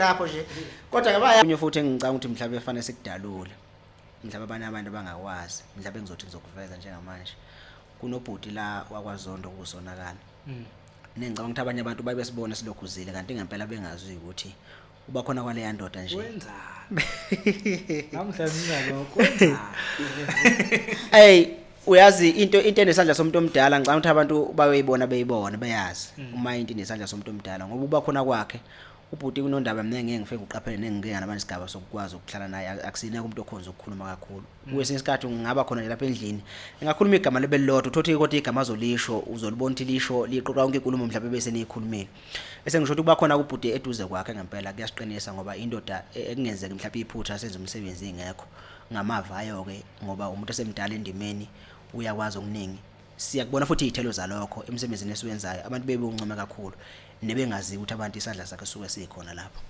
lapho nje kodwa ke baya futhi engicanga ukuthi mhlawumbe efanele sikudalule mhlawumbe abanye abantu abangakwazi mhlawumbe ngizothi ngizokuveza njengamanje kunobhuti la wakwaZondo kusonakala nengicanga ukuthi abanye abantu babe besibona silokhuzile kanti ngempela bengazi ukuthi uba khona kwale yandoda nje wenzani namhlanje lokho wenzani hey uyazi into enesandla somuntu omdala ngicanga ukuthi abantu bayibona beyazi uma into inesandla somuntu omdala ngoba uba khona kwakhe ubhuti kunondaba mina ngeke ngifike uqaphele nengingenga nabanye isigaba sokukwazi ukuhlala naye akusina umuntu okhonza ukukhuluma kakhulu kwesinye isikhathi ngingaba khona nje lapha endlini engakhuluma igama lebelilodwa uthothi kodwa igama azolisho uzolibona ukuthi lisho liqoqa yonke inkulumo mhlawumbe bese niyikhulumile bese ngisho ukuthi kuba khona ubhuti eduze kwakhe ngempela kuyasiqinisa ngoba indoda ekungenzeka mhlawumbe iphutha senze umsebenzi ingekho ngamava ayo ke ngoba umuntu osemdala endimeni uyakwazi okuningi siyakubona futhi izithelo zalokho emsebenzini esiwenzayo abantu bebe uncome kakhulu nebengazi ukuthi abantu isandla sakhe suke sikhona lapho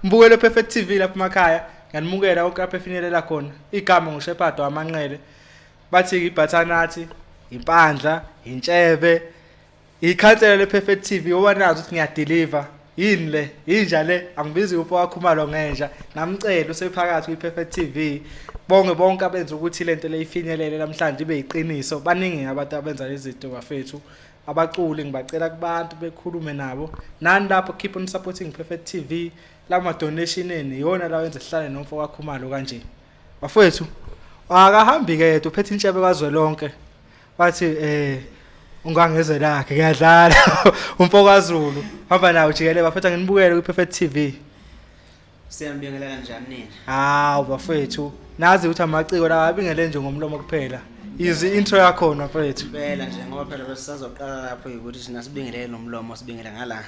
Mbukelo Perfect TV lapha emakhaya nganimukela oqaphe efinyelela khona igama nguShepard Amanqele bathi iBhathanathi impandla intshebe ikhansela lePerfect TV owanazi ukuthi ngiyadeliver yini le inja le angibizi upho wakhumalo ngenja namcela usephakathi kwiPerfect TV bonke abenza ukuthi lento le ifinyelele namhlanje ibe yiqiniso baningi abantu abenza lezi zinto bafethu abaculi ngibacela kubantu bekhulume nabo nani lapho keep on supporting Perfect TV lama donation eni yona la wenza sihlale nomfo wakhumalo kanje bafethu akahambi ke yedwa uphethe intshebe kazwelonke bathi ungangeze lakhe kuyadlala umfo kaZulu hamba nawo jikele bafethu nginibukele kwiPerfect TV siyambingelela kanjani nini bafethu nazi ukuthi amaciko la abingele nje ngomlomo kuphela izi intro yakho bafethu phela nje ngoba phela besizoqala lapho ukuthi sina sibingelele nomlomo sibingele ngala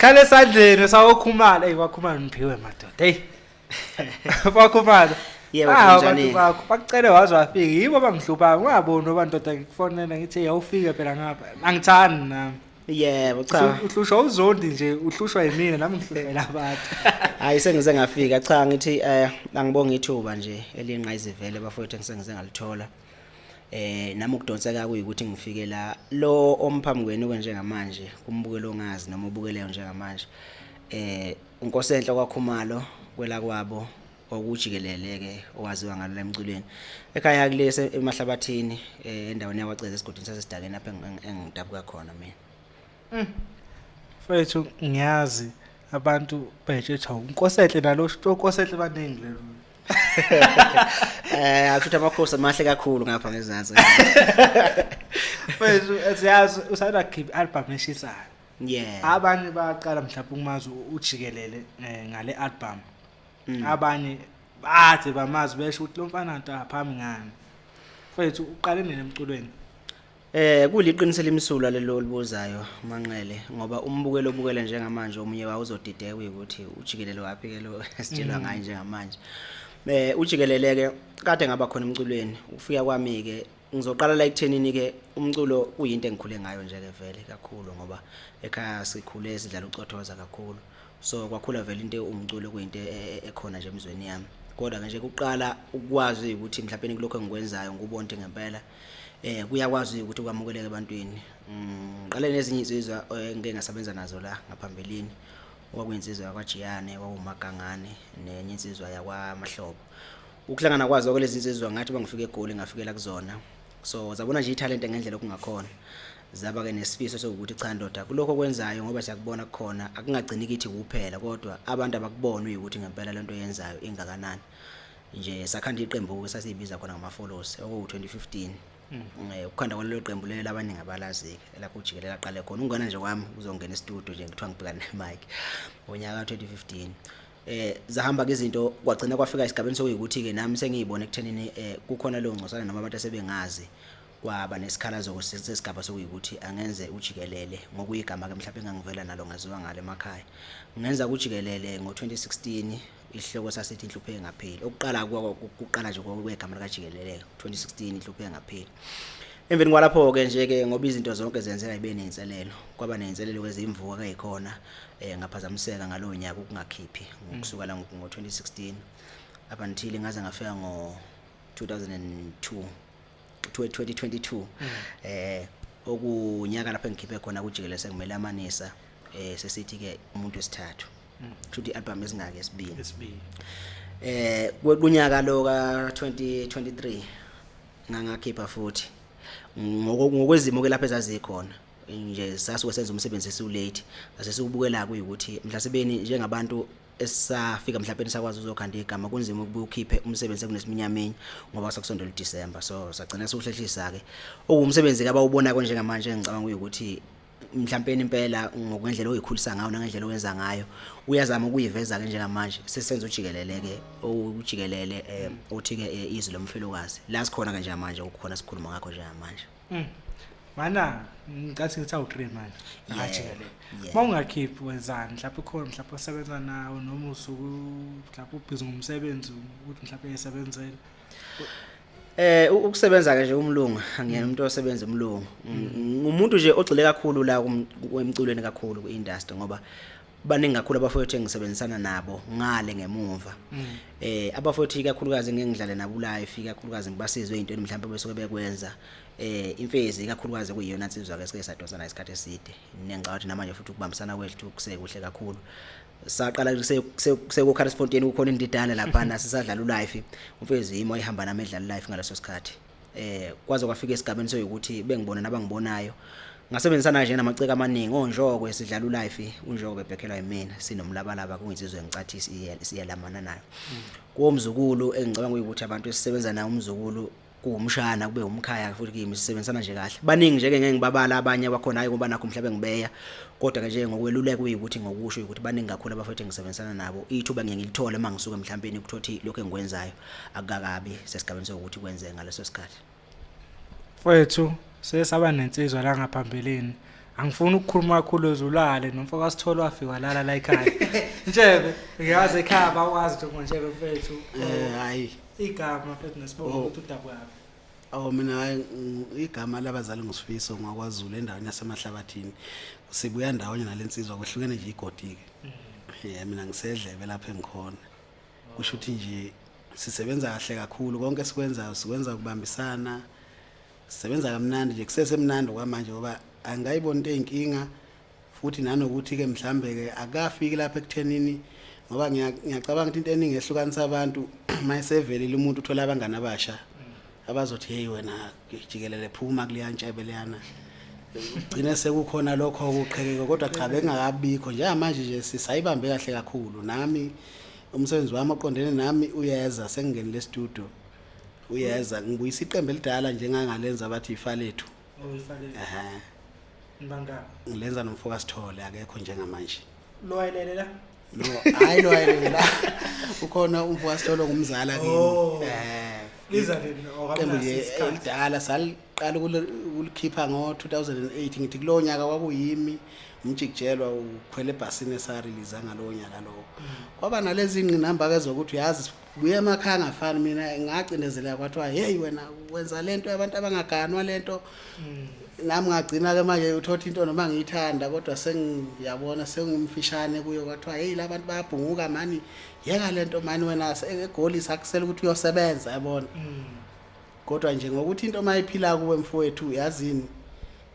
Sikhale sandleni sawokhumala wakhumala niphiwe madoda wakhumala yebo kanjani bakucela waze wafika yibo bangihlupha ngabona abandoda ngikufonela ngithi awufike phela ngapha angithani nami yebo cha uhlushwa uZondi nje uhlushwa yimina nami ngihluphela abantu hayi sengize ngafika cha ngithi angibonga ithuba nje elinqayizivele bafowethu ngisengize ngalithola nami ukudonseka kuyikuthi ngifike la lo omphamukweni kwenjengamanje kumbukelo ongazi noma ubukeleyo njengamanje unkosenhle kwaKhumalo kwela kwabo okujikeleleke owaziwa ngalo emculweni ekhaya kulese emahlabathini endaweni yakwaceza esigodini sasesidakeni lapha engidabuka khona mina Mfethu ngiyazi abantu betshetha unkosehle nalo unkosehle baningi lelo. Akuthi amakhosi amahle kakhulu ngapha ngezansi. Mfethu siyazi usanda keep album eshisayo. Yeah. Abanye baqala mhlawumbe ukumazi ujikelele ngale album. Abanye bathi bamazi besho ukuthi lo mfana ntaphami ngani. Mfethu uqale nini emculweni? Kuliqiniselo limsulwa lelo libuzayo Manqele ngoba umbukelo obukela njengamanje omunye wawo uzodideka ukuthi ujikelele wapi ke lo esitshelwa ngaye njengamanje. Ujikeleleke kade ngaba khona emculweni ufika kwami ke ngizoqala la ekuthenini ke umculo uyinto engikhule ngayo nje ke vele kakhulu ngoba ekhaya sikhule sidlala ucothoza kakhulu so kwakhula vele into umculo kuyinto ekhona nje emizweni yami kodwa nje kuqala ukwazi ukuthi mhlawumbe kulokho engikwenzayo ngubonke ngempela kuyakwazi ukuthi ukwamukeleke ebantwini qale nezinye izizwa engeke ngasebenza nazo la ngaphambilini okwakuyinzizwa yakwaJiyane kwakuMagangane nenye insizwa yakwaMahlobo ukuhlangana kwazo ke lezi insizwa ngathi bangifike eGoli ngafikela kuzona so zabona nje italent ngendlela okungakhona zaba ke nesifiso sokuthi cha ndoda kuloko kwenzayo ngoba siyakubona kukhona akungagcini kithi kuphela kodwa abantu abakubona ukuthi ngempela lento yenzayo ingakanani nje sakhanda iqembu sasibiza khona ngama followers oku2015 ukukhanda kwalelo qembu lelo abaningi abalazi lapho ujikelele aqale khona ungana nje kwami uzongena e-studio nje ngithiwa ngibhekana ne-mic ngonyaka ka2015 zahamba ke izinto kwagcina kwafika isigabeni sokuyikuthi ke nami sengiyibona ekuthenini kukhona lo ngcosana noma abantu asebengazi kwaba nesikhalazo sesigaba sokuyikuthi angenze ujikelele ngokuyigama ke mhlawumbe engangivela nalo ngaziwa ngale emakhaya ngenza ujikelele ngo2016 ihloko sasithi inhlupheke ngapheli okuqala kuqala nje kwegama lika jikelele 2016 inhlupheke ngapheli emveni kwalapho ke nje ke ngoba izinto zonke zenzeka ibe nenselelo kwaba nenselelo kwezimvuka kayikhona ngaphazamiseka ngalonyaka ukungakhiphi ngokusuka la ngo2016 up until ngaze ngafika ngo2022 okunyaka lapho engikhiphe khona kujikelele sekumele amanisa sesithi ke umuntu wesithathu futhi album esingake esibini kunyaka lo ka2023 ngakhipha futhi ngokwezimo ke lapha ezazikhona nje sasuke senza umsebenzi esulate asesubukela kuyikuthi mhlasebeni njengabantu esafika mhlawumbe sakwazi uzokhanda igama kunzima ukubukhiphe umsebenzi kunesiminyamenye ngoba sakusondela uDisemba so sagcina sokuhlehlisa ke okumsebenzi ke abawubona konje njengamanje ngicabanga ukuthi mhlawumbe impela ngokwendlela oyikhulisa ngayo nangendlela owenza ngayo uyazama ukuyiveza ke njengamanje sesenza ujikelele ke ujikelele uthi ke izwi lomfelokazi la sikhona ke njengamanje ukukhona sikhuluma ngakho njengamanje mana ngathi ngithi awu3 manje ajikelele mawungakhiphi wenzani mhlawumbe khona mhlawumbe osebenza nawo noma usuku mhlawumbe ubhizi ngomsebenzi ukuthi mhlawumbe yesebenzele ukusebenza ke nje umlungu angiyena umuntu osebenza umlungu umuntu nje ogcile kakhulu la kwemculweni kakhulu ku-industry ngoba baningi kakhulu abafowethu engisebenzisana nabo ngale ngemuva abafowethu kakhulukazi ngengidlale nabo live kakhulukazi ngibasizwe into mhlawumbe besuke bekwenza imfezi kakhulukazi kuyiyona insizwa ke sike sadosana isikhathi eside nengicabanga namanje futhi ukubambisana kwethu kusekuhle kakhulu saqala sekukharrisfontein kukhona indidane lapha nasisadlala live umfezi imo ihamba nami edlala live ngaleso sikhathi kwaze kwafika esigabeni soyukuthi bengibona nabangibonayo ngasebenzisana nje namaceke amaningi onjoko esidlala live unjoko bebhekhelwa yimina sinomlabalaba kuyinsizwe ngicathi siyalamana nayo komzukulu engicabanga ukuthi abantu esisebenza nayo umzukulu kuumshana kube umkhaya futhi kimi sisebenzisana nje kahle baningi nje ke ngeke ngibabala abanye abakhona hayi ngoba nakho mhlawumbe ngibeya kodwa ke nje ngokweluleka uyikuthi ngokusho ukuthi baningi kakhulu abafethu engisebenzisana nabo ithuba ngeke ngilithole mangisuka mhlawumbe ukuthothi lokho engikwenzayo akakabi sesigabeni sokuthi kwenze ngaleso sikhathi mfethu sesaba nensizwa la ngaphambeleni angifuni ukukhuluma kakhulu ezulale nomfoka sithole wafika lala la ekhaya njebe ngiyazi ekhaya bakwazi ukuthi njebe mfethu hayi igama mfethu nesibongo ukuthi udabu yapi mina igama labazali ngosifiso ngakwaZulu endaweni yasemahlabathini sibuya ndawonye nalensizwa kwehlukene nje igodi ke mina ngisedlebe lapha engikhona kusho ukuthi nje sisebenza kahle kakhulu konke sikwenza ukubambisana sisebenza kamnandi nje kusesemnandi kwamanje ngoba angayibona into eyinkinga futhi nanokuthi ke mhlambe ke akafiki lapha ekuthenini ngoba ngiyacabanga ukuthi into eningi ehlukanisa abantu mayisevelile umuntu uthola abangana abasha abazothi hey wena jikelele phuma kuliyantshebe leyana ugcine sekukhona lokho ukuqhekeka kodwa cha bekungakabikho njengamanje nje sisayibambe kahle kakhulu nami umsebenzi wami oqondene nami uyeza sengingenile studio uyeza ngibuyisa iqembu elidala njengangalenza bathi ifa lethu Mbanga ngilenza nomfoka Sithole akekho njengamanje loyelele la no hayi lo ayela ukhona umfoka Sithole ngumzala kimi liza nini iqembu elidala saliqala ukulikhipha ngo2008 ngithi kulo nyaka kwakuyimi umjikijelwa ukhwele ebhasini esarelease ngalowo nyaka lo kwaba nalezi ingqinamba ke zokuthi uyazi buye emakhaya ngafani mina ngacindezela kwathiwa hey wena wenza lento abantu abangaganwa lento nami ngagcina ke manje uthotha into noma ngiyithanda kodwa sengiyabona sengimfishane kuyo kwathiwa hey labantu bayabhunguka mani yeka lento mani wena egoli sakusela ukuthi uyosebenza yabona kodwa nje ngokuthi into mayiphila kuwe mfowethu yazini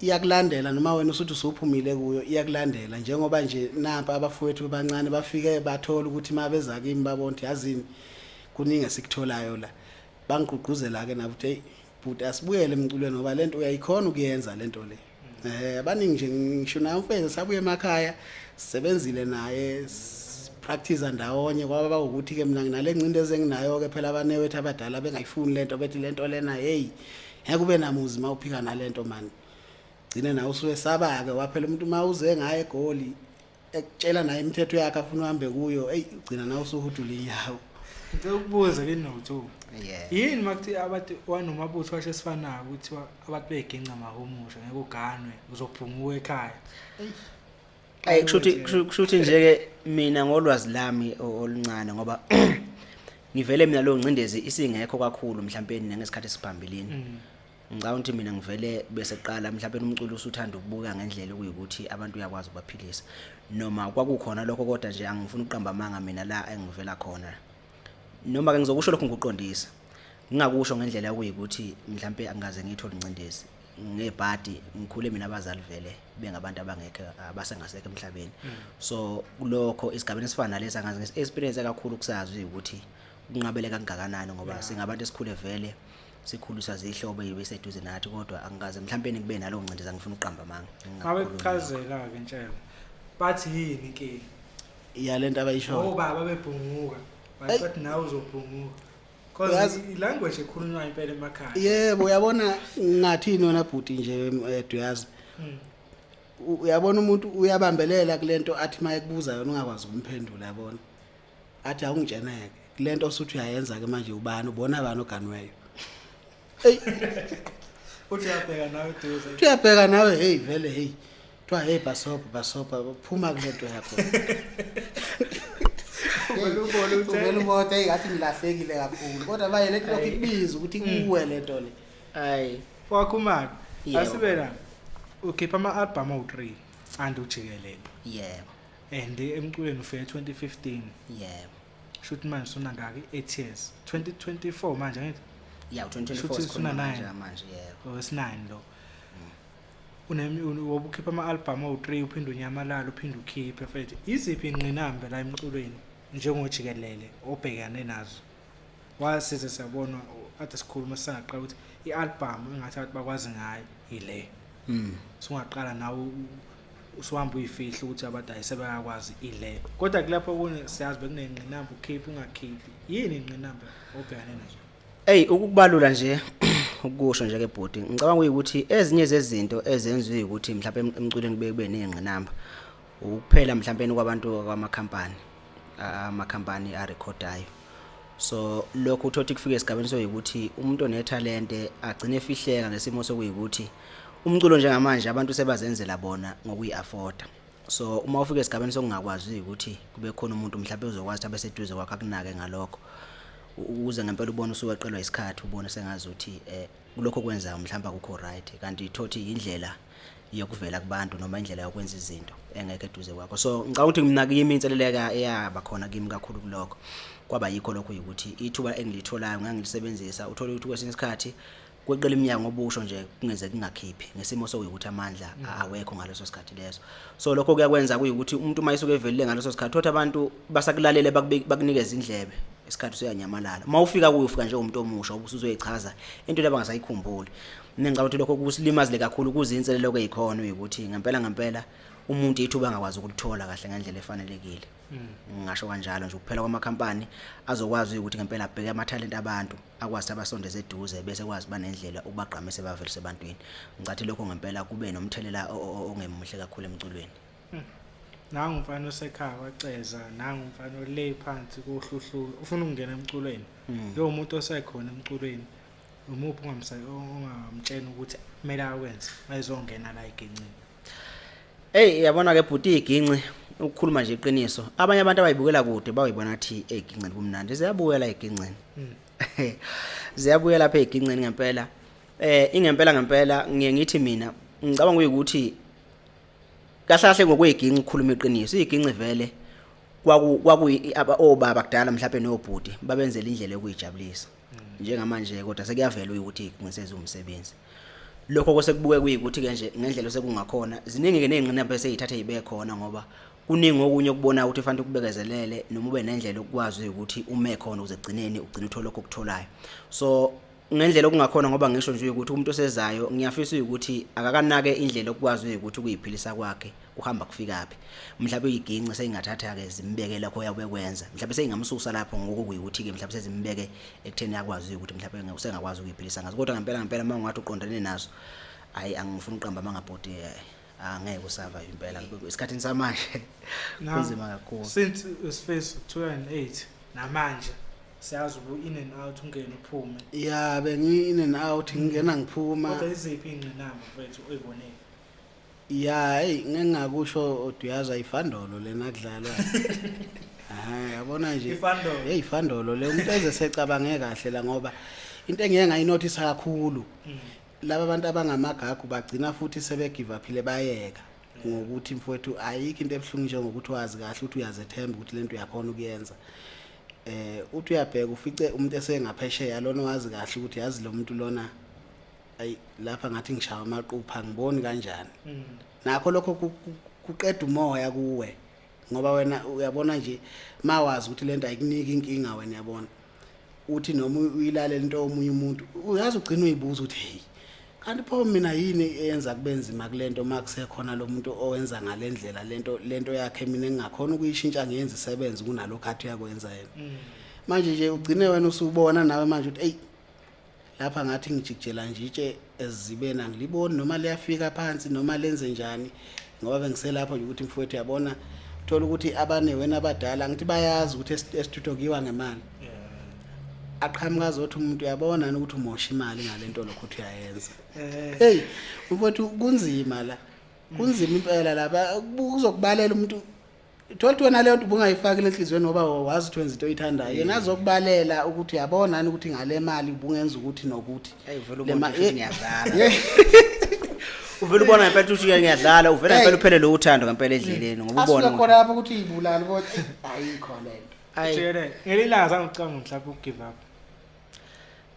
iyakulandela noma wena usuthi usuphumile kuyo iyakulandela njengoba nje nampa abafowethu abancane bafike bathola ukuthi mabeza kimi babona yazini kuningi esikutholayo la bangigqugquzela ke nabo hey but asibuyele emculweni ngoba lento uyayikhona ukuyenza lento le abaningi nje ngisho nayo mfethu sabuye emakhaya sisebenzile naye practice ndawonye kwaba ukuthi ke mina nginale ncindezelo enginayo ke phela abanewethu abadala bengayifuni lento bethi lento lena hey ngeke ube namuzi mawuphika nalento man gcine nawe usuke saba ke waphela umuntu mawuze ngaye egoli ekutshela naye imithetho yakhe afuna uhambe kuyo hey ugcina nawe usuhudula inyawo ngicela ukubuza ke no2 yeah yini makuthi abantu wanomabutho washe sifanayo ukuthi abantu begenca mahumusha ngeke uganwe uzophunguka ekhaya kushuthi nje ke mina ngolwazi lami oluncane ngoba ngivele mina lo ncindezi isingekho kakhulu mhlawumbe ngesikhathi esiphambilini ngicabanga ukuthi mina ngivele bese qala mhlawumbe umculo usuthanda ukubuka ngendlela ukuyikuthi abantu uyakwazi ukubaphilisa noma kwakukhona lokho kodwa nje angifuni uqamba amanga mina la engivela khona noma ke ngizokusho lokho ngikuqondisa ngingakusho ngendlela yokuyikuthi mhlawumbe angaze ngithole incindezi ngebhadi ngikhule mina abazali vele bengabantu abangeke abasengasekho emhlabeni so kulokho isigabeni esifana lesi angaze experience kakhulu kusazi ukuthi kunqabeleka kangakanani ngoba singabantu esikhule vele sikhuliswa zihlobo yibeseduze nathi kodwa angaze mhlawumbe kube nalo ncindezi ngifuna uqamba amanga ngabe kuchazela ke ntshelo bathi yini ke iyalento abayisho baba bebhunguka bathi nawe uzobhunguka cause ilanguage ekhulunywa impela emakhaya yebo uyabona ngathini wena bhuti nje duyazi uyabona umuntu uyabambelela kulento athi mayekubuza yona ungakwazi ukumphendula yabona athi awungitsheneke kulento osuthi uyayenza ke manje ubani ubona abantu oganweyo hey uthi uyabheka nawe duze uyabheka nawe hey vele hey kuthiwa hey basopa phuma kulento yakho uvela ubona engathi ngilahlekile kakhulu kodwa baye lento lokho ikubiza ukuthi kuwe lento le hayi wakhumaka asibe la ukhipha ama-album awu3 ande ujikelele yebo and emculweni ufike 2015 yebo shoot manje sona ngaki 8 years 2024 manje ngithi yeah 2024 Shuthi sikhona suna manje yebo owes9 lo wobukhipha ama-album awu3 uphinde unyamalala uphinde ukhiphe futhi iziphi ingqinamba la emculweni njengojikelele obhekane nazo wasize siyabona ade sikhuluma singaqala ukuthi i-album engathi abantu bakwazi ngayo ile singaqala nawe usuhamba uyifihla ukuthi abantu ayisebeyakwazi ile kodwa kulapho kune siyazi bekunengqinamba ukhipha ungakhiphi yini ingqinamba obhekane nazo ukubalula nje ukusho nje ke bhodi ngicabanga ukuthi ezinye zezinto ezenziwe ukuthi mhlawumbe emculweni kube nezingqinamba ukuphela mhlawumbe kwabantu amakhampani arekhodayo so lokho uthothi kufika esigabeni soyikuthi umuntu onetalente agcine efihleka ngesimo sokuyikuthi umculo njengamanje abantu sebazenzela bona ngokuyiafforda so uma ufika esigabeni sokungakwazi ukuthi kube khona umuntu mhlawumbe uzokwazi abe seduze kwakhe akunake ngalokho uze ngempela ubone usuqelwa isikhathi ubone sengazi ukuthi kulokho kwenza mhlawumbe akukho right kanti ithothi indlela yokuvela kubantu noma indlela yokwenza izinto engeke eduze kwakho so ngicabanga ukuthi mina kimi inseleleka eyaba khona kimi kakhulu kulokho kwaba yikho lokho ukuthi ithuba engilitholayo ngangilisebenzisa uthola ukuthi kwesinye isikhathi kweqela iminyango obusho nje kungeze kungakhiphi ngesimo sokuthi amandla awekho ngaleso sikhathi leso so lokho kuyakwenza kuyikuthi umuntu mayisuke evelile ngaleso sikhathi thothi abantu basakulalele bakunikeza indlebe isikhathi uyanyamalala mawufika kuyo ufika nje umuntu omusha ubusuzoyichaza into lebangasayikhumbuli Ngicabanga ukuthi lokho kusilimazile kakhulu kuzinselelo kwezikhona ukuthi ngempela umuntu ithuba angakwazi ukulithola kahle ngendlela efanelekile. Ngisho kanjalo nje ukuphela kwamakhampani azokwazi ukuthi ngempela abheke ama-talent abantu akwazi abasondeze eduze bese kwazi banendlela ukubagqamisa bavelise ebantwini. Ngicathi lokho ngempela kube nomthelela ongemuhle kakhulu emculweni. Nangu umfana osekhaya waceza, nangu umfana ole phansi kohluhlu ufuna ukungena emculweni. Lo muntu osekhona emculweni umuphi ongamtshela ukuthi kumele akwenze mayezongena la egincini. Yabona ke bhuti iginci ukukhuluma nje iqiniso. Abanye abantu abayibukela kude bayibona athi egincini kumnandi. Ziyabuyela egincini. Ziyabuyela lapha egincini ngempela. Ngempela ngiye ngithi mina ngicabanga ukuthi kahle ngokweginci ukukhuluma iqiniso. Iginci vele obaba kudala mhlawumbe nobhuti babenzela indlela yokuyijabulisa. Njengamanje kodwa sekuyavela ukuthi iginci sezumsebenzi. Lokho kwesekubuke kuyikuthi ke nje ngendlela osekungakhona ziningi ke nezingqinamba eseyithathe ibe khona ngoba kuningi okunye ukubona ukuthi fanele ukubekezelele noma ube nendlela ukwazi ukuthi ume khona uze egcineni ugcina uthola lokho okutholayo. So ngendlela okungakhona ngoba ngisho nje ukuthi umuntu osezayo ngiyafisa ukuthi akakanake indlela okwazi ukuthi kuyiphilisa kwakhe uhamba kufikaphi. Mhlawumbe iginci seyingathatha ke zimbeke lapho yakwenza. Mhlawumbe seyingamsusa lapho ngokuyikuthi ke mhlawumbe sezimbeke ekutheni yakwazi ukuthi mhlawumbe usengakwazi ukuyiphilisa ngazo. Kodwa ngempela mangathi uqondane nazo hayi angifuni uqamba mangabhodi angeke usava impela isikhathini samanje kunzima kakhulu. Since Space 2008 namanje siyazi in and out ungena uphume. Yeah, bengi-in and out ngingena ngiphuma. Kodwa iziphi ingqinamba mfethu oyibonile? Yeah, ngingakusho uyaza ifandolo lena kudlalwa. Yabona nje. Ifandolo. Ifandolo le umuntu ezesecabange kahle la ngoba into engeke ngayinothisa kakhulu. Laba abantu abangamagagu bagcina futhi sebegive uphile bayeka ngokuthi mfowethu ayikho into ebuhlungu njengokuthi wazi kahle ukuthi uyazethemba ukuthi lento uyakhona ukuyenza. Uthi uyabheka ufice umuntu esengaphesheya lona wazi kahle ukuthi yazi lo muntu lona ayi lapha ngathi ngishaya amaqupha ngiboni kanjani. Nakho lokho kuqeda umoya kuwe ngoba wena uyabona nje mawazi ukuthi lento ayikuniki inkinga wena yabona. Uthi noma uyilalela into omunye umuntu uyazi ugcina uyibuza ukuthi hey kanti pho mina yini eyenza kubenzima kulento makusekhona lo muntu owenza ngalendlela lento yakhe mina engakhona ukuyishintsha ngiyenza isebenze kunalokho athi yakwenza yena. Manje nje ugcine wena usubona nawe manje ukuthi hey lapha ngathi ngijikjela njitshe ezibena ngiliboni noma liyafika phansi noma lenze njani ngoba bengiselapho nje ukuthi mfowethu yabona thola ukuthi abane wena abadala ngithi bayazi ukuthi esituthokiwa ngemali. Aqhamuka zothi umuntu uyabona ukuthi umosha imali ngalento lokho uthi uyayenza. Hey mfowethu kunzima la. Kunzima impela lapha kuzokubalela umuntu thola wena leyo nto ubungayifaki lenhlizweni ngoba wazi ukuthi wenza into oyithandayo. Yena azokubalela ukuthi uyabona nani ukuthi ngale mali ubungenza ukuthi nokuthi. Uvela ubona ukuthi ngiyadlala. Uvela ubona ngempela ukuthi ngiyadlala uvela ngempela uphele lo uthando ngempela edleleni ngoba ubona. Asuka khona lapha ukuthi ibulala kodwa ayikho lento. Ayele ngelilanga sangicanga mhlawumbe ukugive up.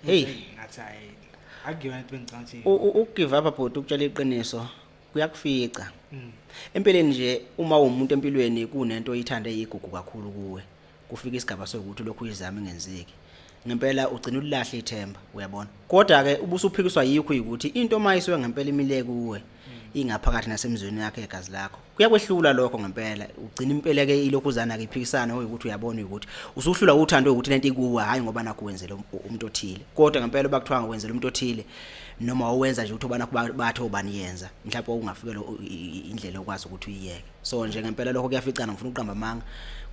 Hey ngathi hayi akuyiona into engicanga nje. Ukugive up bhuti ukutshela iqiniso kuyakufica. Empeleni nje uma umuntu empilweni kunento oyithanda eyigugu kakhulu kuwe kufika isigaba sokuthi lokhu uyizama ingenzeki ngempela ugcina ulahla ithemba uyabona. Kodwa ke ubusuphikiswa yikho ukuthi into mayiswe ngempela imile kuwe ingaphakathi nasemzweni yakhe egazi lakho kuyakwehlula lokho ngempela ugcina impela ke ilokhuzana ke iphikisana ukuthi uyabona ukuthi usuhlula uthando ukuthi lento ikuwe hayi ngoba nakuwenzela umuntu othile. Kodwa ngempela bakuthiwa ngwenzela umuntu othile noma owenza nje ukuthi ubana bathe ubani yenza mhlawumbe ungafikela indlela okwazi ukuthi uyiyeke. So nje ngempela lokho kuyaficana ngifuna uqamba amanga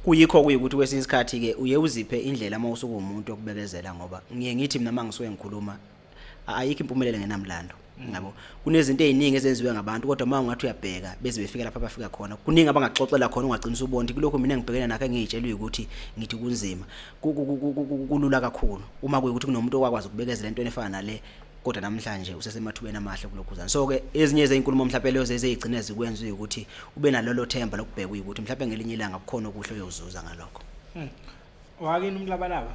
kuyikho kuyikuthi kwesinye isikhathi ke uye uziphe indlela uma usuku umuntu okubekezela ngoba ngiye ngithi mina mangisuke ngikhuluma ayikho impumelelo ngenamlando ngabo. Kunezinto eziningi ezenziwe ngabantu kodwa uma ungathi uyabheka beze befika lapha abafika khona kuningi abangaxoxela khona ungagcina usubona kuloko mina ngibhekene nakho engiyitshelwe ukuthi ngithi kunzima kulula kakhulu uma kuyikuthi kunomuntu okwazi ukubekezela into efana nale kodwa namhlanje usesemathubeni amahle kulokhuzana. So ke ezinye zezinkulumo mhlawumbe lezo ezigcina zikwenza ukuthi ube nalolo themba lokubheka ukuthi mhlawumbe ngelinye ilanga kukhona okuhle oyozuza ngalokho. Wakini umlabalaba?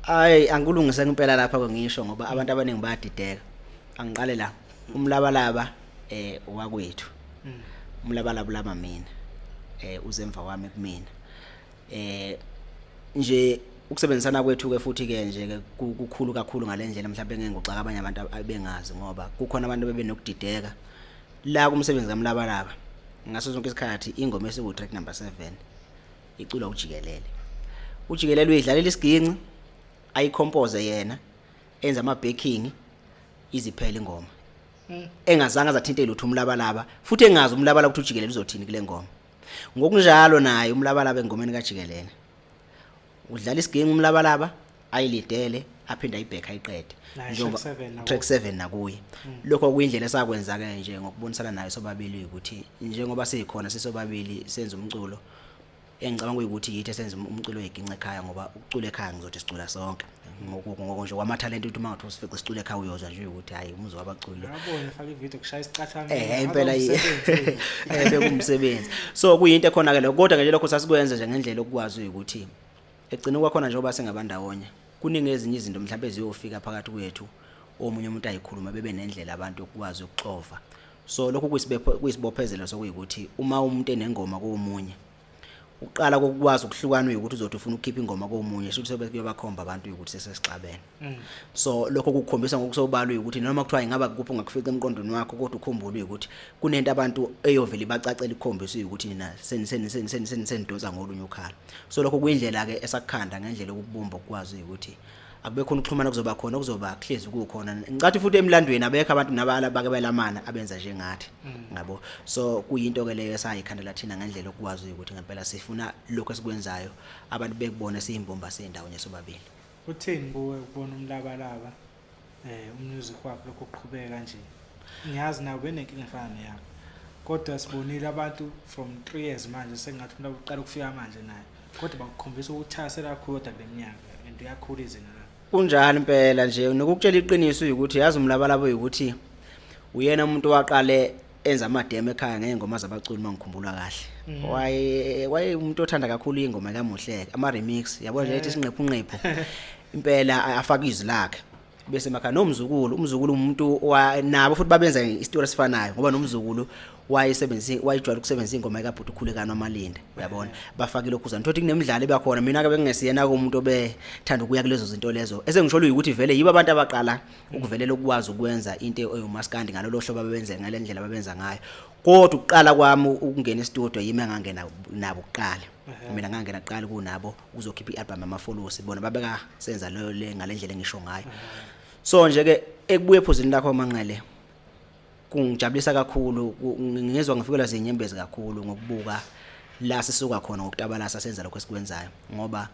Hayi angilungise impela lapha ngisho ngoba abantu abaningi bayadideka. Angiqale la umlabalaba wakwethu. Umlabalaba lama mina uzemva wami kumina. Nje ukusebenzisana kwethu ke futhi ke nje ke kukhulu kakhulu ngalendlela mhlawumbe ngeke ngixaka abanye abantu abengazi ngoba kukhona abantu bebenokudideka la kumsebenzi kaMlabalaba ngaso sonke isikhathi ingoma esiku track number 7 iculwa ujikelele uyidlalela isiginci ayicompose yena enza ama backing iziphele ingoma engazange azathinte lutho uMlabalaba futhi engazi uMlabalaba ukuthi ujikelele uzothini kule ngoma ngokunjalo naye uMlabalaba engomeni kajikelele udlala isiginci uMlabalaba ayilidele aphinda ayibheka ayiqede njengoba track 7 nakuye lokho kuyindlela esakwenza ke nje ngokubonisana naye sobabili ukuthi njengoba sikhona sisobabili senza umculo engicabanga ukuthi yithi senza umculo wegince ekhaya ngoba ukucula ekhaya ngizothi sicula sonke ngoko nje kwama talent ukuthi mangathi usifice sicule ekhaya uyozwa nje ukuthi hayi umuzwa wabaculi yabona faka ivideo kushaya isicathana impela bekumsebenzi so kuyinto ekhona ke lokho kodwa nje lokho sasikwenza nje ngendlela okwazi ukuthi egcina kwakhona njengoba singabandawonye kuningi ezinye izinto mhlawumbe eziyofika phakathi kwethu omunye umuntu ayikhuluma bebe nendlela abantu okwazi ukuxova so lokho kuyisibophezelo sokuyikuthi uma umuntu enengoma komunye uqala kokwazi ukuhlukana ukuthi uzothi ufuna ukukhipha ingoma komunye futhi sobe kuyobakhomba abantu ukuthi sesesixabene so lokho kukhombisa ngokusobalwa ukuthi noma kuthiwa ingaba kuphi ungakufika emqondweni wakho kodwa ukhumbule ukuthi kunento abantu eyovela bacacela ikhombisa ukuthi nina senidonsa ngolunye ukhala so lokho kuyindlela ke esakukhanda ngendlela okubumba ukwazi ukuthi akube khona ukuxhumana kuzoba khona kuzoba hlezi kukhona ngicathi futhi emlandweni abekho abantu nabala bakebelamana abenza njengathi ngabo so kuyinto ke leyo esayikhandela thina ngendlela okwazi ukuthi ngempela sifuna lokho esikwenzayo abantu bekubona siyimbomba sendawo nyesobabili uthini kuwe ukubona uMlabalaba umusic wakhe lokho uqhubeka kanje ngiyazi nawe benenkinga efana neyakho kodwa sibonile abantu from 3 years manje sengathi umuntu uqala ukufika manje naye kodwa bakukhombisa ukuthasela kakhulu leminyaka into yakhulu izinga kunjalo impela nje nokukutshela iqiniso ukuthi yazi uMlabalaba ukuthi uyena umuntu waqale enza amademo ekhaya ngengoma zabaculi mangikhumbula kahle waye umuntu othanda kakhulu ingoma kaMuhleke ama remix yabo nje ethi sinqephu impela afaka izwi lakhe bese emakhaya nomzukulu umuntu nabo futhi babenza istory esifanayo ngoba nomzukulu wayijwayela ukusebenzisa ingoma kaBhuti ukhulekana noMalinda uyabona bafaka lokho uzana thothi kunemidlalo ebakhona mina ke bengesiyena umuntu obethanda ukuya kulezo zinto lezo esengisholo ukuthi vele yibo abantu abaqala ukuvelela ukwazi ukwenza into eyomaskandi ngalolo hlobo abenze ngalendlela ababenza ngayo kodwa ukuqala kwami ukungena e-studio yimi engangena nabo kuqala mina ngangena kuqala kunabo ukuzokhipha i-album ama-followers bona babeka senza lo le ngalendlela engisho ngayo so nje ke ekubuye ephuzini lakho Manqele kungijabulisa kakhulu ngizwa ngifikela zinyembezi kakhulu ngokubuka la sisuka khona ngokutabalasa senza lokho esikwenzayo ngoba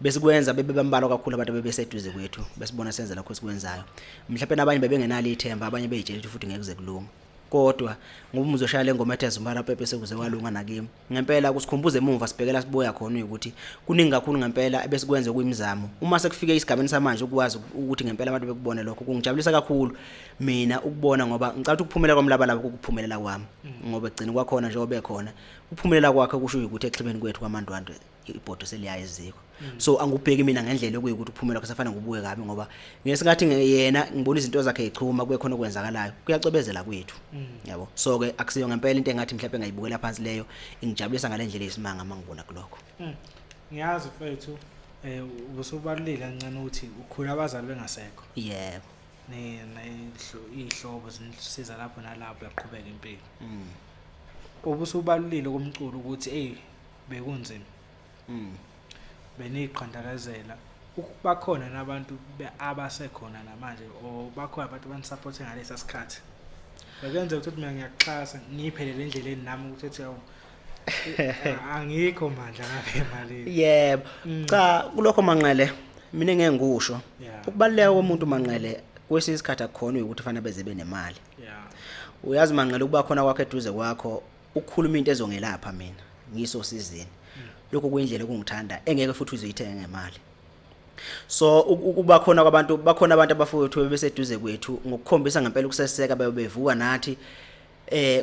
besikwenza bebebambalo kakhulu abantu bebeseduze kwethu besibona senza lokho esikwenzayo mhlawumbe nabanye bebengenalo ithemba abanye beyitshela futhi ngeke kuze kulunga kodwa ngoba uzoshaya le ngoma ethi Zumbara Pepe sekuze kwalunga nakimi ngempela kusikhumbuze emuva sibhekela siboya khona ukuthi kuningi kakhulu ngempela besikwenze kuyimizamo uma sekufike isigabeni samanje ukwazi ukuthi ngempela abantu bekubone lokho kungijabulisa kakhulu mina ukubona ngoba ngicabanga ukuphumela kwaMlabalaba ukuphumelela kwami ngoba egcina kwakhona njengoba bekhona ukuphumelela kwakhe kusho ukuthi exhibeni kwethu kwaMandwandwe ibhodo seliyayiziko so angubheki mina ngendlela okuyikuthi ukuphumela kwasafana ngobuke kabi ngoba ngesingathi yena ngibona izinto zakhe ezichuma kube khona okwenzakalayo kuyacebezela kwethu yabo so ke akusiyo ngempela into engathi mhlawumbe ngayibukela phansi leyo ingijabulisa ngalendlela esimanga mangibona kulokho ngiyazi mfethu ubusubalulile kancane ukuthi ukhula abazali bengasekho yebo ihlobo zinisiza lapho nalapho yaqhubeka impilo ubusubalulile komculo ukuthi bekunzima beniqhandelezela bakhona nabantu abasekhona namanje o bakhona abantu abanisupport ngalesa sikhathi bekwenza ukuthi mina ngiyaxhasa ngiphelele endleleni nami ukuthi angikho mandla ngabe imali yebo cha kulokho Manqele mina ngeke ngikusho ukubaluleka komuntu Manqele kwesisikhathi akukhona ukuthi fanele beze benemali uyazi Manqele ukuba khona kwakhe eduze kwakho ukukhuluma into ezongelapha mina ngiso sizini lokho kuyindlela kungithanda engeke futhi uzoyithenga ngemali so ukuba khona kwabantu bakhona abantu abafowethu beseduze kwethu ngokukhombisa ngempela ukuseseka bevuka nathi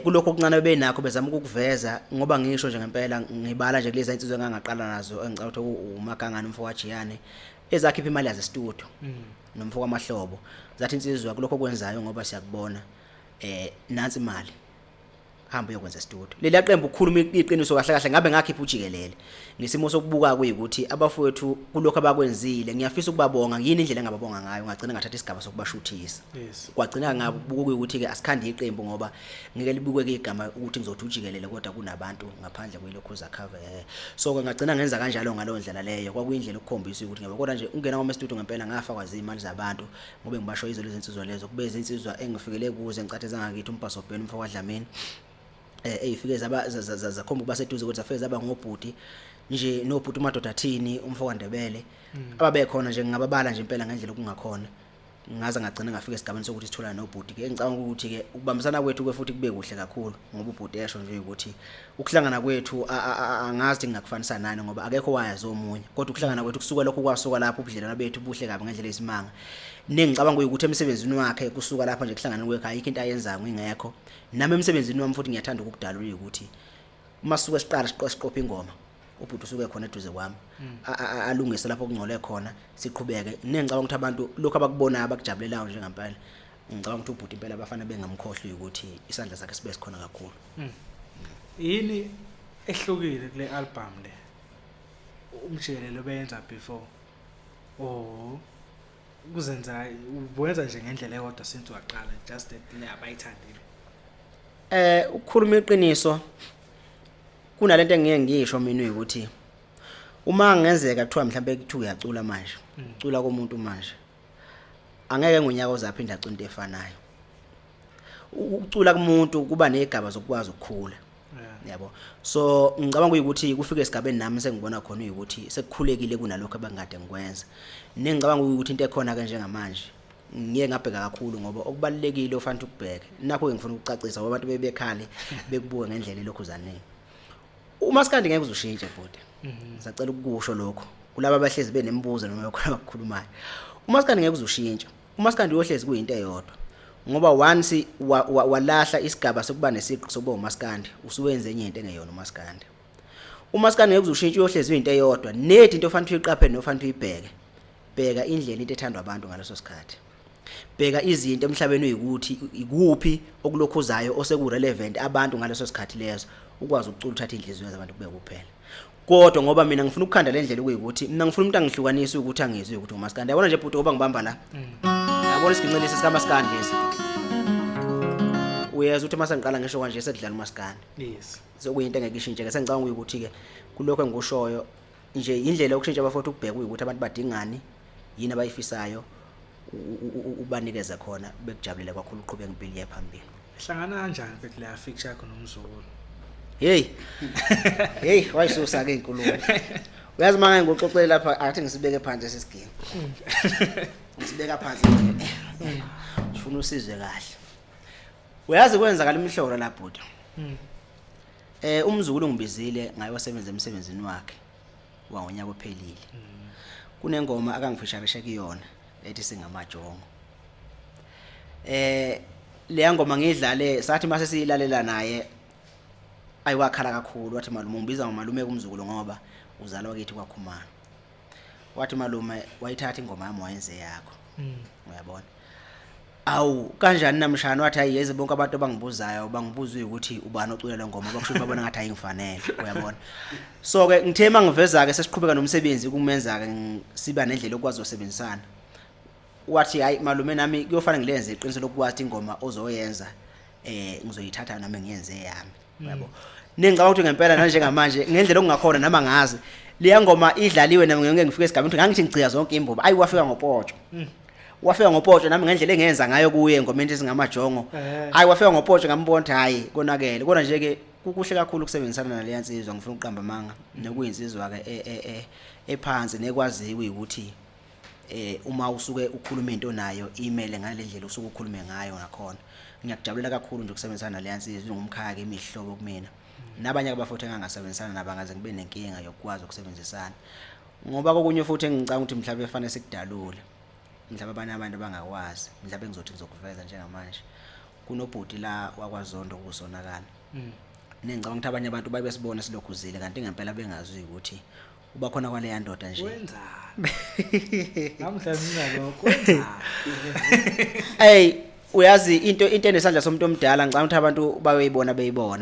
kulokho okuncane benakho bezama ukuveza ngoba ngisho nje ngempela ngibala nje kulezi insizwe engangaqala nazo engicabanga ukuthi uMagangana umfoko kaJiyane ezakhipha imali yaze studio nomfoko amahlobo zathi insizwe kulokho kwenzayo ngoba siyakubona nansi imali hamba uyokwenza studio leli qembu ukukhuluma iqiniso kahle kahle ngabe ngakhipha ujikelele ngesimo sokubuka kuyikuthi abafowethu kulokho abakwenzile ngiyafisa ukubabonga yini indlela engababonga ngayo ngagcina ngathatha isigaba sokubashuthisa Yes. kwagcina ngabuka kuyikuthi ke asikhandi iqembu ngoba ngeke libukwe ke igama ukuthi ngizothi ujikelele kodwa kunabantu ngaphandle kwelokhuza cover so ke ngagcina ngenza kanjalo ngalo ndlela leyo kwakuyindlela ukukhombisa ukuthi ngaba kodwa nje ungena ngoma studio ngempela ngafakwa izimali zabantu ngobe ngibasho izo lezi insizwa lezo kube izinsizwa engifikele kuze ngicatheza ngakithi umpasobheni umfoko wadlamini eyifike zakhomba baseduze ukuthi afike zaba ngobhuti nje nobhuti umadoda athini umfoko Ndebele ababekhona nje ngingababala nje impela ngendlela okungakhona ngaza ngagcina ngafika esigabeni sokuthi sithola nobhuti ke ngicabanga ukuthi ke ukubambisana kwethu ke futhi kube kuhle kakhulu ngoba ubhuti esho nje ukuthi ukuhlangana kwethu angazi ngingakufanisa nani ngoba akekho wayazi omunye kodwa ukuhlangana kwethu kusuka lokho kwasuka lapho ubudlelana bethu buhle kabi ngendlela esimanga nengicabanga ukuthi emsebenzini wakhe kusuka lapha nje kuhlangana kwekhe ayikho into ayenzayo ngingekho nami emsebenzini wami futhi ngiyathanda ukudalula ukuthi uma suke siqala siqopha ingoma ubhuti usuke khona eduze kwami alungise lapho kungcole khona siqhubeke nengicabanga ukuthi abantu lokho abakubonayo abakujabulelayo njengempela ngicabanga ukuthi ubhuti impela abafana bengamkhohlwa ukuthi isandla sakhe sibe sikhona kakhulu Yini ehlukile kule album le umjikelelo beyenza before kuzenza ubuyenza nje ngendlela eyodwa since waqala just that le abayithandile ukukhuluma iqiniso kunalento engeke ngisho mina ukuthi uma ngenzeka kuthiwa mhlambe kuthiwa uyacula manje ucula komuntu manje angeke ngonyaka ozaphinda acula into efanayo ukucula kumuntu kuba negaba zokwazi ukukhula yabo so ngicabanga ukuthi kufike esigabeni nami sengibona khona ukuthi sekukhulekile kunalokho abangade ngikwenza nengicabanga ukuthi into ekhona ke njengamanje ngiye ngabheka kakhulu ngoba okubalekile ofanele ukubheka nakho ngifuna ukucacisa ngoba abantu bebekhale bekubuke ngendlela lokhuzaneni uMaskandi ngeke uzushintshe bhuti ngisacela ukusho lokho kulabo abahlezi benembuzo noma yokhona abakhulumayo uMaskandi ngeke uzushintsha uMaskandi uyohlezi kuyinto eyodwa ngoba once walahla isigaba sokuba nesiqu sokuba uMaskandi usuwenze enye into engeyona uMaskandi uMaskandi ngeke uzushintsha uyohlezi into eyodwa nethi into ofanele uyiqaphele nofanele uyibheke bheka indlela into ethandwa abantu ngaleso sikhathi bheka izinto emhlabeni uyikuthi ikuphi okulokhuzayo osekurelevant abantu ngaleso sikhathi lezo ukwazi ukucula uthatha inhliziyo zabantu kube kuphela kodwa ngoba mina ngifuna ukukhanda le ndlela ukuyikuthi mina ngifuna umuntu angihlukanise ukuthi angizwe ukuthi uMaskandi yabona nje bhuti ngoba ngibamba la yabona isiginqilisi sikaMaskandi lesi uyeza uthi mase ngiqala ngisho kanje sekudlala uMaskandi yes sokuyinto engeke ishintshe ke sengicabanga ukuthi ke kulokho engushoyo nje indlela yokushintsha abafowethu ukubheka ukuthi abantu badingani yini abayifisayo ubanikeza khona bekujabulele kakhulu uqhubeka impilo yephambili hlangana kanjani ke le feature yakho noMzulu hey wayisusa ke inkulumo uyazi manje ngoxoxela lapha athi ngisibeke phansi sesigini ngisibeka phansi ufuna usizwe kahle uyazi kwenza kalimhloro la bhuti uMzulu ngibizile ngayo wasebenza emsebenzini wakhe wangonyaka ophelile kunengoma akangifisharisha kuyona ethi singamajongo le ngoma ngidlale sathi mase siyilalela naye ayiwakhala kakhulu wathi malume ungibiza ngomalume kuMzulu ngoba uzalwa kithi kwaKhumalo wathi malume wayithatha ingoma yami wayenze yakho uyabona awu kanjani namshana wathi ayiyeze bonke abantu abangibuzayo bangibuza ukuthi ubani ocula le ngoma bakusho babona ngathi ayingifanele uyabona so ke ngithe mangiveza ke sesiqhubeka nomsebenzi kumenza ke siba nendlela okwazi usebenzisana wathi hayi malume nami kuyofanele ngilenze iqiniso lokwathi ingoma ozoyenza ngizoyithatha nami ngiyenze yami yabo nengicabanga ukuthi ngempela nanje ngamanje ngendlela okungakhona nama ngazi le ngoma idlaliwe nami ngeke ngifike esigabeni ukuthi ngangithi ngicika zonke imbobo ayi wafika ngopotsho wafika ngopotsho nami ngendlela engenza ngayo kuye ngomenti ezingamajongo ayi wafika ngopotsho ngambona ukuthi hayi konakele kodwa nje ke kuhle kakhulu ukusebenzisana nale yansizwa ngifuna ukuqamba manga nokuyinzizwa ke ephansi nekwaziwe ukuthi uma usuke ukhuluma into nayo email ngale ndlela usuke ukhulume ngayo ngakhona ngiyakujabulela kakhulu nje ukusebenzisana nale yansizwa ngumkhaya ke imihlobo kumina nabanye abafowethu engangasebenzisana nabangaze ngibe nenkinga yokwazi ukusebenzisana ngoba kokunye futhi engicanga ukuthi mhlawumbe efanele sikudalule mhlawumbe abanye abantu abangakwazi mhlawumbe ngizothi ngizokuveza njengamanje kunobhuti la wakwaZondo kusonakala nengicanga ukuthi abanye abantu bayebesibona silokhuzile kanti ngempela bengazi ukuthi uba khona kwale yandoda nje wenzani namhla mina lokho wenzani hey uyazi into enesandla somuntu omdala ngicabanga ukuthi abantu bayibona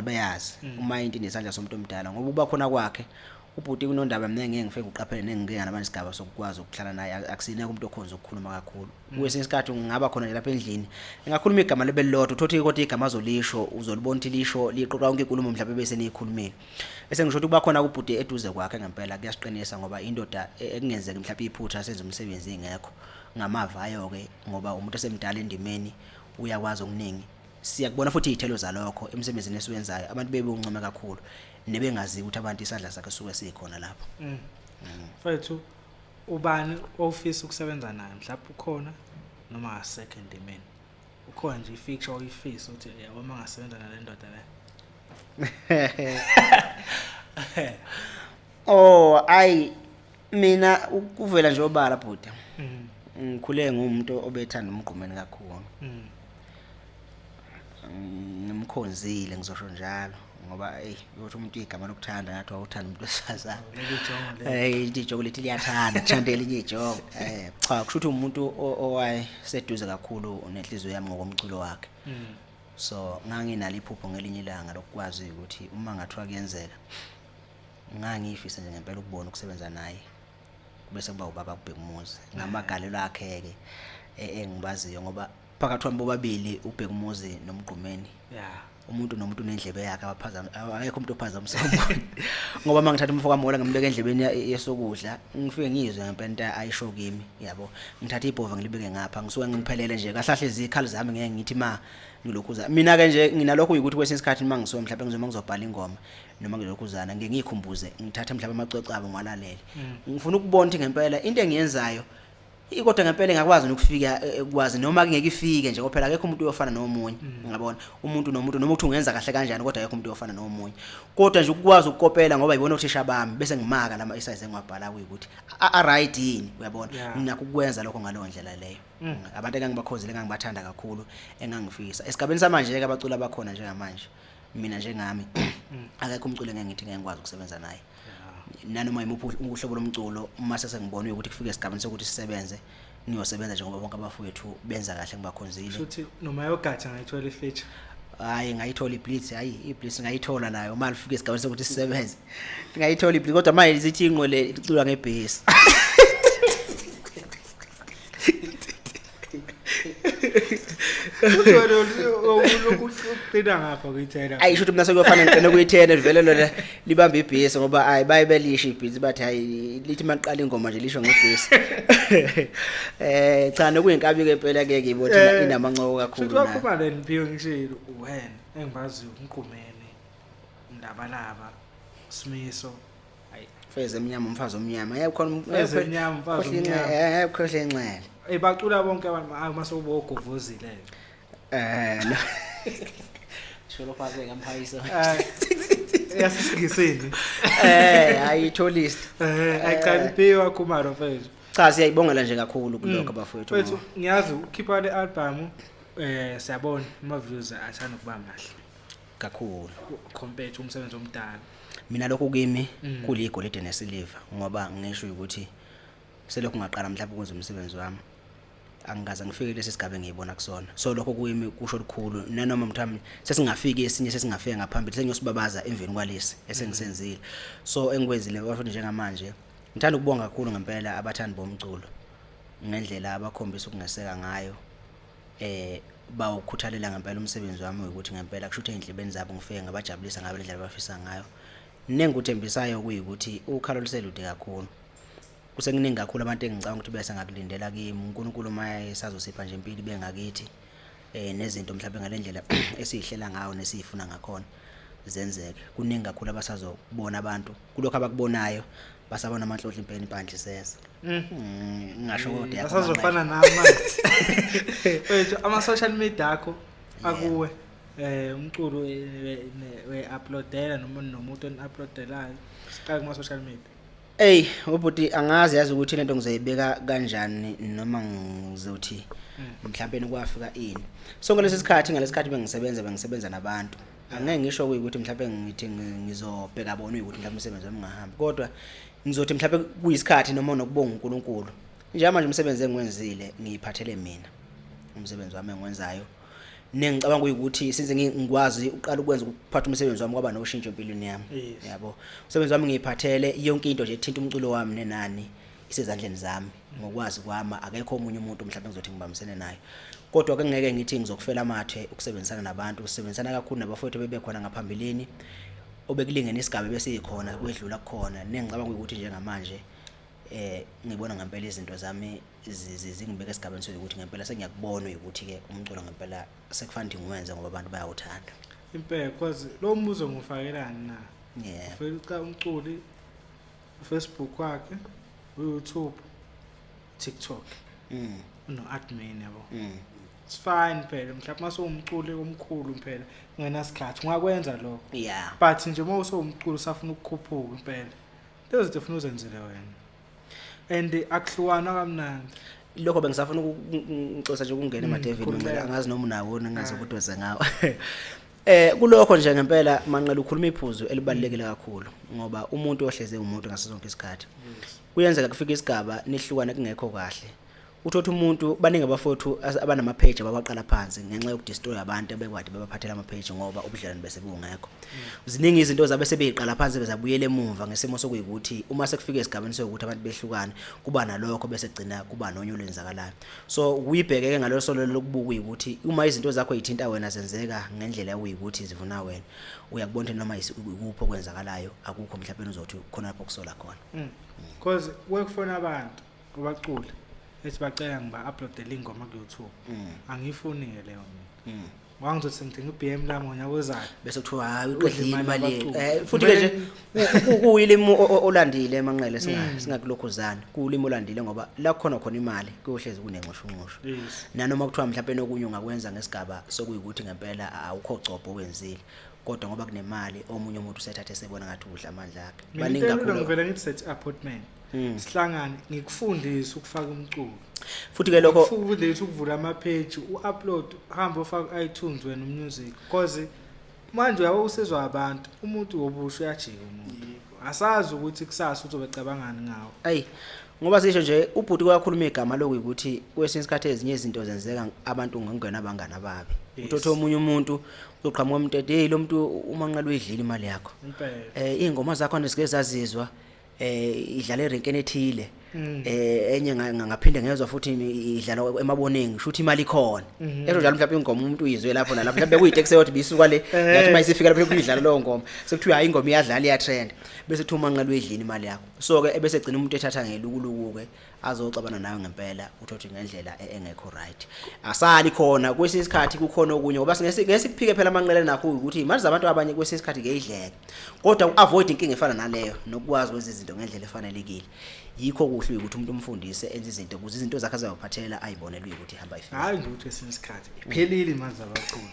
bayazi uma into inesandla somuntu omdala ngoba uba khona kwakhe ubhuti kunondaba mina ngeke ngiqaphele nengingenga nabantu sokukwazi ukuhlala naye akusineke umuntu okhonza ukukhuluma kakhulu kwesinye isikhathi ngingaba khona nje lapha endlini engakhuluma igama lebelilodwa uthothi kodwa igama azolisho uzolibona ukuthi lisho liqoqa yonke inkulumo mhlawumbe bese niyikhulumile bese ngisho ukuthi kuba khona ubhuti eduze kwakhe ngempela kuyasiqinisa ngoba indoda ekungenzeka mhlawumbe iphutha senze umsebenzi ingekho ngamava ke ngoba umuntu osemdala endimeni uyakwazi okuningi siyakubona futhi izithelo zalokho emsebenzini esiwenzayo abantu bebe uncome kakhulu nebengazi ukuthi abantu isandla sakhe suke sikhona lapho mfethu ubani ofisa ukusebenza naye mhlawumbe ukhona noma second man ukhona nje ifixture oyifisa ukuthi yabo mangasebenza nale ndoda le oh ayi mina ukuvela nje obala bhuti ngikhule ngumuntu obethanda umgqumeni kakhulu ngimkhonzile ngizosho njalo ngoba uthi umuntu igama lokuthanda ngathi awuthanda umuntu wesifazane ijongo lethi liyathanda kushandela inye ijongo cha kusho ukuthi umuntu owayeseduze kakhulu nenhliziyo yami ngokomculo wakhe so nganginalo iphupho ngelinye ilanga lokwazi ukuthi uma ngathiwa kuyenzeka ngangifisa nje ngempela ukubona ukusebenza naye bese kuba ubaba uBhekumuzi ngamagalelo akhe ke engibaziyo ngoba phakathi kwabo bobabili uBhekumuzi nomgqumeni umuntu nomuntu unendlebe yakhe abaphazama akekho umuntu ophazamisa umuntu ngoba mangithatha umfoko wami ngimleke endlebeni yesokudla ngifike ngizwe ngempela ayisho kimi yabo ngithatha ibhova ngilibeke ngapha ngisuke ngiphelele nje kahlahle izikhali zami ngeke ngithi ma ngilokhuza mina ke nje nginalokho ukuthi kwesinye isikhathi mangisuke mhlawumbe ngizobhala ingoma noma ngilokhuzana ngeke ngiyikhumbuze ngithatha mhlawumbe amacwecwe abo ngwalalele ngifuna ukubona ukuthi ngempela into engiyenzayo kodwa ngempela ngakwazi ukufika ekwazi noma kungeke ifike nje kuphela akekho umuntu uyofana nomunye ngiyabona umuntu nomuntu noma uthi ungenza kahle kanjani kodwa akekho umuntu uyofana nomunye kodwa nje ukwazi ukukopela ngoba ibona uthisha bami bese ngimaka lama isize engwabhala ukuthi a right yini uyabona nginakho ukwenza lokho ngalo ndlela leyo abantu engangibakhozile engangibathanda kakhulu engangifisa esigabeni samanje ke abacula abakhona njengamanje mina njengami akekho umculo engeke ngithi ngeke ngikwazi ukusebenza naye nanoma imuphi uhlobo lomculo uma sesengibona ukuthi kufike esigabeni sokuthi sisebenze niyosebenza njengoba bonke abafowethu benza kahle ngibakhonzile futhi noma yogathi ngayithola ifeature hayi ngayithola iblitz hayi iblitz ngayithola nayo uma lifike esigabeni sokuthi sisebenze ngayithola iblitz kodwa manje zithi ingqole icula ngebhesi ukuqina ngapha kuyithela ayisho ukuthi mina sekuyofanele ngicene kuyithena livele lona libamba ibhesi ngoba hayi bayibelisha ibhisi bathi hayi lithi maqala ingoma nje lisho ngebhesi cha nokuyinkabi ke phela ke ngibothi inamanqoko kakhulu na futhi wakhuluma nemphiwe ngishilo wena engibaziyo umqumene Ndabalaba Simiso hayi Feze emnyama umfazi omnyama yakhona Feze emnyama umfazi omnyama ekhohle enxele bacula bonke abantu masobo ogovozile no sholo phase ngamphayisa yasisingiseni ayitholist ayicaliphiwa Khumalo mfethu cha siyayibongela nje kakhulu kuloko abafowethu mfethu ngiyazi ukhipha le album siyabona ama views athanda ukuba mahle kakhulu compared to umsebenzi omdala mina lokho kimi kuligolide nesiliva ngoba ngisho ukuthi selokhu ngaqala mhlawumbe ukwenza umsebenzi wami angikaze ngifike lesi sigaba ngiyibona kusona so lokho kuyimi kusho likhulu nanoma mthambi sesingafika esinye sesingafika ngaphambili sengiyosibabaza emveni kwalesi esengisenzile so engikwenzile bafuthi njengamanje ngithanda ukubonga kakhulu ngempela abathandi bomculo ngendlela abakhombisa ukungeseka ngayo bawukhuthalela ngempela umsebenzi wami ukuthi ngempela kusho ukuthi endlebeni zabo ngifike ngabajabulisa ngabe indlela abafisa ngayo nengikuthembisayo kuyikuthi ukhalo luselude kakhulu kusenginingi kakhulu abantu engicabanga ukuthi bese ngakulindela kimi uNkulunkulu maye sazosipha nje impilo bengakithi nezinto mhlawumbe ngalendlela esihlela ngayo nesifuna ngakhona zenzeke kuningi kakhulu abasazobona abantu kulokho abakubonayo basabona amanhlohlo impela impandla sesa ngisho kodwa basazofana namanje wethu ama social media akho akuwe umculo we-uploadela noma nomuntu on-uploadelayo siqala kuma social media ubhuti angazi yazi ukuthi lento ngizoyibeka kanjani noma ngizothi mhlawumbe kwafika ini so ngalesi sikhathi bengisebenza nabantu angeke ngisho ukuthi mhlawumbe ngithi ngizobheka bona ukuthi mhlawumbe umsebenzi wami ungahambi kodwa ngizothi mhlawumbe kuyisikhathi noma nokubonga uNkulunkulu njengoba manje umsebenzi engiwenzile ngiyiphathele mina umsebenzi wami engiwenzayo nengicabanga ukuthi since ngikwazi uqala ukwenza ukuphatha umsebenzi wami kwaba noshintsho empilweni yami Yes. yabo umsebenzi wami ngiyiphathele yonke into nje ethinta umculo wami nenani isezandleni zami ngokwazi kwami akekho omunye umuntu mhlawumbe ngizothi ngibambisene naye kodwa ke ngeke ngithi ngizokufela amathe ukusebenzisana nabantu usebenzisana kakhulu nabafowethu bebekhona ngaphambilini obekulingena isigaba bese ikhona kwedlula kukhona nengicabanga ukuthi njengamanje ngibona ngempela izinto zami zingibeka esigabeni sokuthi ngempela sengiyakubona ukuthi ke umculo ngempela sekufanele ngiwenze ngoba abantu bayawuthanda impela because lo mbuzo ngufakelani na yeah ufika umculi Facebook wakhe YouTube TikTok no admin yabo it's fine phela mhlawumbe mase umculi omkhulu phela ungenasikhathi ungakwenza lokho yeah but nje uma usomculi usafuna ukukhuphuka impela lezo zinto ufuna uzenzele wena and akuhluwana kamnandi lokho bengisafuna ngixoxa nje ukungena eMadavid ngicela angazi noma unawo ngazi ukuthi wenze ngawo kulokho nje ngempela manqela ukhuluma iphuzu elibalekile kakhulu ngoba umuntu ohleze umuntu ngaso sonke isikhathi kuyenzeka kufika isigaba nihlukana kungekho kahle uthothi umuntu baningi abafowethu abanama page abaqala phansi ngenxa yokudestroy abantu abekwade bebaphathela ama page ngoba ubudlelwane bese bungekho ziningi izinto zabe sebeyiqala phansi bezabuyela emuva ngesimo sokuyikuthi uma sekufika isigabeni sokuthi abantu behlukana kuba nalokho bese gcina kuba nonyo lwenzakalayo so uyibhekeke ngalo solo lokubuka ukuthi uma izinto zakho yithinta wena zenzeka ngendlela uyikuthi zivuna wena uyakubona noma ikupho kwenzakalayo akukho mhlawumbe uzothi khona lapho kusola khona because wekufona abantu kubaculi ethi bacela ngiba-upload link ngoma ku-YouTube angiyifunile leyo mina wangizothi sengidinga i-BM lami ngonyaka ozayo bese kuthiwa hayi uqedile imali futhi ke nje kuyilimi olandile emanqele singakulokhuzana kuyilimi olandile ngoba la khona imali kuyohlezi kunenxoshunxosho nanoma kuthiwa mhlawumbe nokunye ungakwenza ngesigaba sokuyikuthi ngempela awukho gcobho wenzile kodwa ngoba kunemali omunye umuntu usethathe sebona ngathi udla amandla akhe baningi kakhulu ngivela ngithi set appointment sihlangane ngikufundisa ukufaka umculo futhi ke lokho ufundisa ukuvula ama page uupload hamba ufaka iTunes wena music because manje uyabe usezwa abantu umuntu wobusho uyajika umuntu asazi ukuthi kusasa uzobecabangani ngawo ayi ngoba sisho nje ubhuti kwakhuluma igama lokuyikuthi kwesinye isikhathi ezinye izinto zenzeka abantu ngongena abangana ababi utotho omunye umuntu uzoqhamuka umuntu ethi lo muntu umanqala uyidlila imali yakho impela ingoma zakho nesike zazizwa idlala erenkeni ethile enye ngaphinde ngezwe futhi idlala emaboneni ngisho ukuthi imali ikhona esho njalo mhlawumbe ingoma umuntu uyizwe lapho nalapho mhlawumbe kuyitext eyothi bisuka le yathi mayisifika lapho kuyidlala lo ngoma sekuthiwa hayi ingoma iyadlala iyatrend bese kuthi umanqala uyidlila imali yakho so ke ebese gcina umuntu ethatha ngelukuluku ke azoxabana nayo ngempela uthothi ngendlela engekho right asali khona kwesinye isikhathi kukhona okunye ngoba ngesiphike phela amanqele nakho ukuthi imali zabantu abanye kwesinye isikhathi ngeyidleke kodwa avoid inkinga efana naleyo nokwazi kwenza izinto ngendlela efanelekile yikho kuhle ukuthi umuntu umfundise enze izinto ukuze izinto zakhe azawuphathela ayibonelwe ukuthi ihamba ifika hayi nje ukuthi esinye isikhathi phelile imali zabaqulu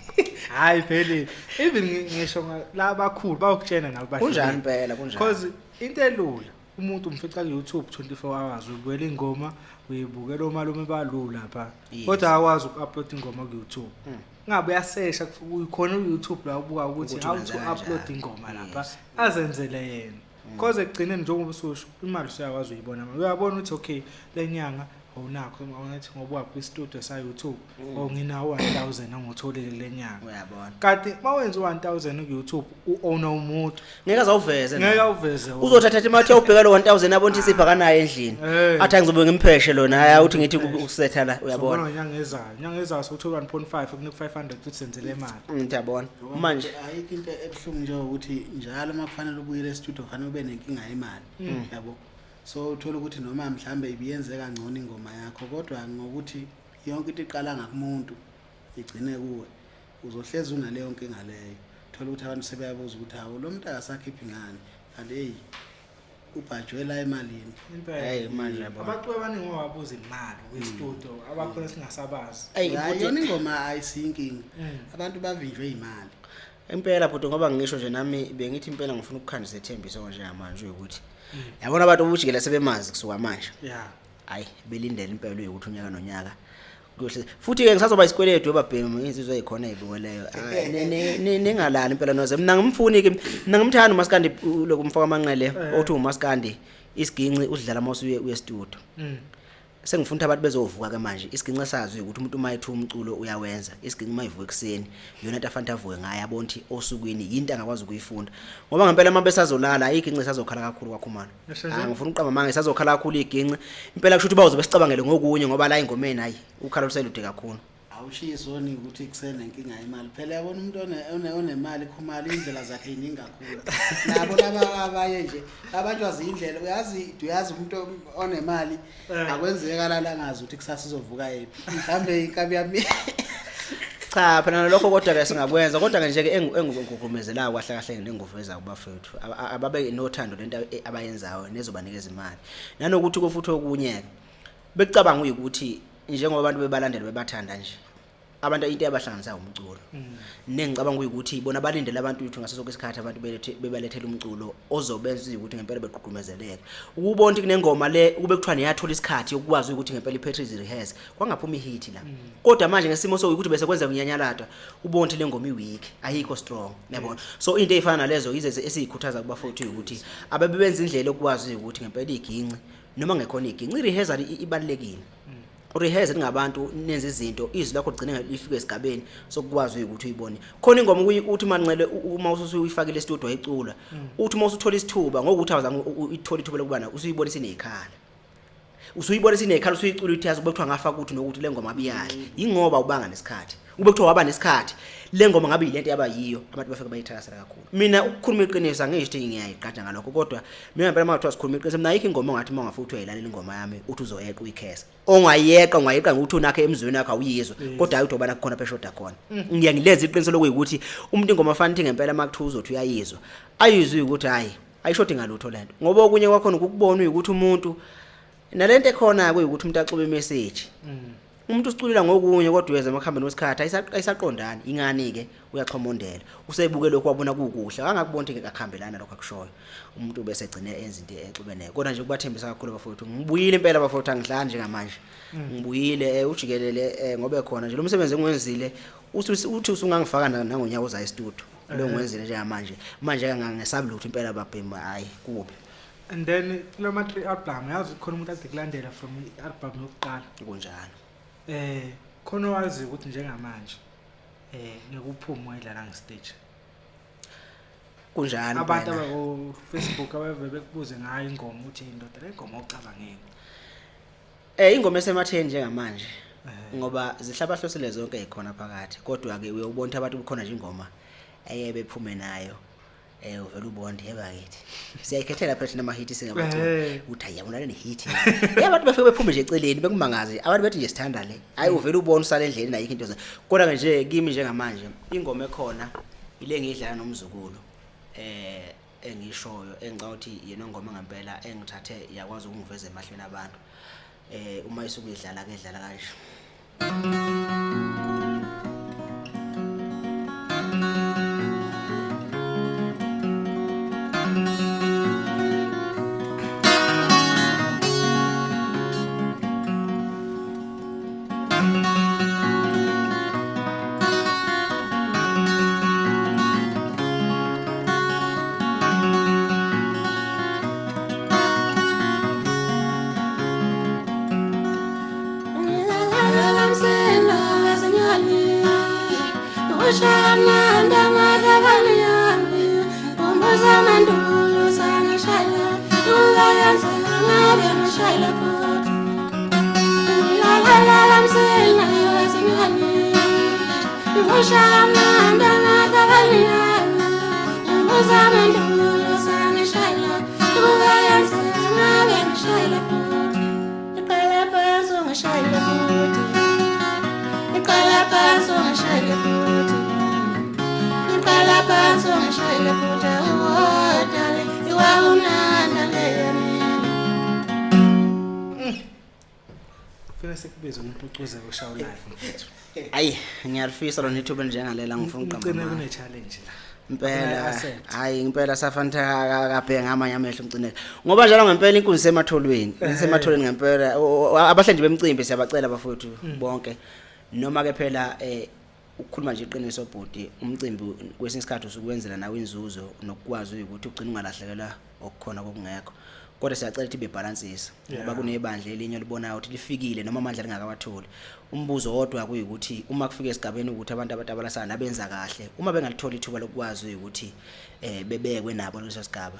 hayi phelile even ngisho labakhulu bayokutshena nabo bahle kunjani phela kunjani because into elula umuntu umfica ku YouTube 24 hours ubuyela ingoma uyibukela omalume balula lapha kodwa akwazi ukuupload ingoma ku YouTube ngabe uyasesha ukhona ku YouTube la ubuka ukuthi how to upload ingoma lapha azenzele yena because ekugcineni njengoba ususho imali usuyakwazi uyibona uyabona ukuthi okay lenyanga awunakho ngathi ngoba wakho istudio sa YouTube nginawo 1000 angotholele lenyanga uyabona kanti mawenza 1000 ku YouTube uowner umuntu ngeke azawuveze ngeke uzothatha imali uyobheka lo 1000 abonthi sipha endlini athi ngizobe ngimpheshe lona hayi uthi ngithi ukusetha la uyabona nyanga ezayo sokuthola 1.5 kunika 500 ukuthi senzele imali ngiyabona manje ayikho into ebhlungu nje ukuthi njalo makufanele ubuyele e-studio kufanele ube nenkinga yemali yabo so uthola ukuthi noma mhlambe ibiyenze kangcono ingoma yakho kodwa ngokuthi yonke into iqala ngakumuntu igcine kuwe uzohleza unaleyo nkinga leyo uthola ukuthi abantu sebeyabuza ukuthi hawo lo muntu akasakhiphi ngani kanti hey ubhajwela emalini hey manje abantu abaningi wabuza imali kwi-studio abakhona singasabazi yona ingoma ayisinkinga abantu bavinjwe imali impela bhuti ngoba ngisho nje nami bengithi impela ngifuna ukukhandisa ethembiso njengamanje ukuthi yabona abantu ubujikela sebemazi kusuka manje hayi belindele impela ukuthi unyaka nonyaka kuhle futhi ke ngisazoba isikweledu ebabhemu insizwe ezikhona ezibukweleyo ningalala impela noze mina ngimfuni ke mina ngimthanda uMaskandi lokumfaka amanqele othi uMaskandi isiginci usidlala mawusuye uye studio sengifuna abantu bezovuka ke manje isigince sazi ukuthi umuntu mayithu umculo uyawenza isigince mayivuka ekseni yona into afanele avuke ngayo yabona ukuthi osukwini yinto angakwazi ukuyifunda ngoba ngempela uma besazolala igince sazokhala kakhulu kwakhumana ngifuna uqamba manje sazokhala kakhulu igince impela kusho ukuthi bazobe sicabangele ngokunye ngoba la ingomeni hayi ukhala luselude kakhulu awushiyisoni ukuthi kusene inkinga imali phela yabona umuntu onemali khumali indlela zakhe iningi kakhulu nabo laba abaye nje abantu azindlela uyazi umuntu onemali akwenzeka la ngazi ukuthi kusasa uzovuka yephi mhlambe inkabi yami cha phela lokho kodwa ke singakwenza kodwa ke nje ke engukugumezela kahle kahle ngenguveza kubafethu ababe nothando lento abayenzayo nezobanikeza imali nanokuthi kofuthi okunye bekucabanga ukuthi njengoba abantu bebalandela bebathanda nje abantu into yabahlanganisa umculo nengicabanga ukuthi bona balindele abantu ukuthi ngaso sonke isikhathi abantu bebalethela umculo ozobenza ukuthi ngempela beqhuqumezeleke ukubona ukuthi kunengoma le kube kuthiwa niyathola isikhathi ukwazi ukuthi ngempela iPatrice rehearse kwangaphuma ihit la kodwa manje ngesimo sokuthi bese kwenza unyanyalata ubona ukuthi le ngoma iweak ayikho strong yabona so into ezifana nalezo yize esiyikhuthaza kubafowethu ukuthi ababebenza indlela okwazi ukuthi ngempela iginci noma ngekhona iginci rehearsal ibalekile rehearse ngabantu nenze izinto izwi lakho ligcine lifike esigabeni sokwazi ukuthi uyibone khona ingoma uthi manqele uma usuyifakile studio ayicula uthi uma usuthola isithuba ngokuthi awuzange ithola ithuba lokubana usuyibona sinekhala usuyibona sinekhala usuyicula uthi yazi ubekuthiwa ngafaka ukuthi nokuthi le ngoma abiyali ingoba ubanga nesikhathi ube kuthiwa waba nesikhathi le ngoma ngabe yilento yaba yiyo abantu bafike bayithakasela kakhulu mina ukukhuluma iqiniso angisho ukuthi ngiyayiqaja ngalokho kodwa mina ngempela makuthiwa sikhuluma iqiniso mina ayikho ingoma ongathi uma ngafuthi uyayilalela ingoma yami uthi uzoyeqa uyikhesa ongayeqa ngokuthi unakhe emzweni wakho awuyizwa kodwa ayi utobana khona peshoda khona ngiyalenza iqiniso lokuyikuthi umuntu ingoma afanele ngempela makuthiwa uzothi uyayizwa ayizwe ukuthi hayi ayishodi ngalutho lento ngoba okunye kwakhona ukubona ukuthi umuntu nalento ekhona kuyikuthi umuntu axobe imessage umuntu usiculula ngokunye kodwa uyeza emakhambeni wesikhathi ayisaqondani ingani ke uyaxhomondela usebuke lokho wabona kukuhle angakubona ukuthi akakhambelana lokho akushoyo umuntu bese egcine enza into exubeneke kodwa nje kubathembisa kakhulu abafowethu ngibuyile impela abafowethu angidlala njengamanje ngibuyile ujikelele ngobe khona nje lo msebenzi engwenzile uthi usungangifaka nangonyawo za e-studio lo ngwenzile njengamanje manje ngangesabi lutho impela babhema hayi kubi. And then lo ma-3 album yazi khona umuntu ade kulandela from i-album yokuqala kunjalo khona wazi ukuthi njengamanje ngekuphuma wayidlala ngestage kunjalo abantu aba Facebook abave bekubuze ngayo ingoma uthi indoda le ngoma ucabangeni ingoma esematheni njengamanje ngoba zihlabahlosele zonke ezikhona phakathi kodwa ke uyobona abantu kukhona nje ingoma ayebephume nayo uvela ubonde yebakithi siyayikhethela phela nama hit singabantu uthi ayabona le hit abantu bafike bephume nje eceleni bekumangaze abantu bethi nje sithanda le hayi uvela ubona usale endleleni ayikho into kodwa nje kimi njengamanje ingoma ekhona ile ngidlala nomzukulu engishoyo engicabanga ukuthi yena ngoma ngempela engithathe yakwazi ukungiveza emahlweni abantu uma isukuyidlala ke idlala kanje Sekubiza umuntu ucuze kushaw live mfethu ayi ngiyalifisa lo nithuba njengalela ngifuna uqamba ngicine kune challenge la impela hayi impela safanta kabhenga amanye amehlo umcineke ngoba njalo ngempela inkunzi sematholweni ngempela abahlenje bemcimbi siyabacela abafowethu bonke noma ke phela ukukhuluma nje iqiniso bhodi umcimbi kwesinye isikhathi usukwenzela nawe inzuzo nokwazi ukuthi ugcine ungalahlekelwa okukhona kokungekho kodwa siyacela ukuthi bebalansise ngoba kunebandla elinye libonayo ukuthi lifikile noma amandla lingakawatholi. Umbuzo wodwa kuyikuthi uma kufika esigabeni ukuthi abantu abatabalasana nabenza kahle, uma bengalithola ithuba lokwazi ukuthi bebekwe nabo leso sigaba,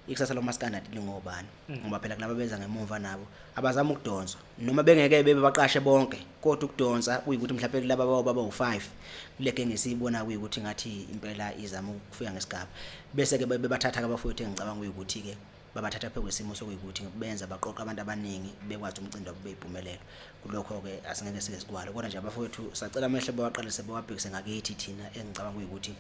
ikusasa lomaskandard lingobani ngoba phela kulabo benza ngemuva nabo abazama ukudonsa noma bengeke bebe baqashe bonke, kodwa ukudonsa kuyikuthi mhlawumbe kulabo baba u5 kuleke ngesibona kuyikuthi ngathi impela izama ukufika ngesigaba bese ke bebathatha abafowethu engicabanga ukuthi ke babathatha phe kwesimo sokuyikuthi benza baqoqa abantu abaningi bekwazi umcindo bebeyiphumelela. Kulokho ke asingeke sike sikwalo, kodwa nje abafowethu sacela amehlo bawaqalise bawabhekise ngakithi thina engicabanga ukuthi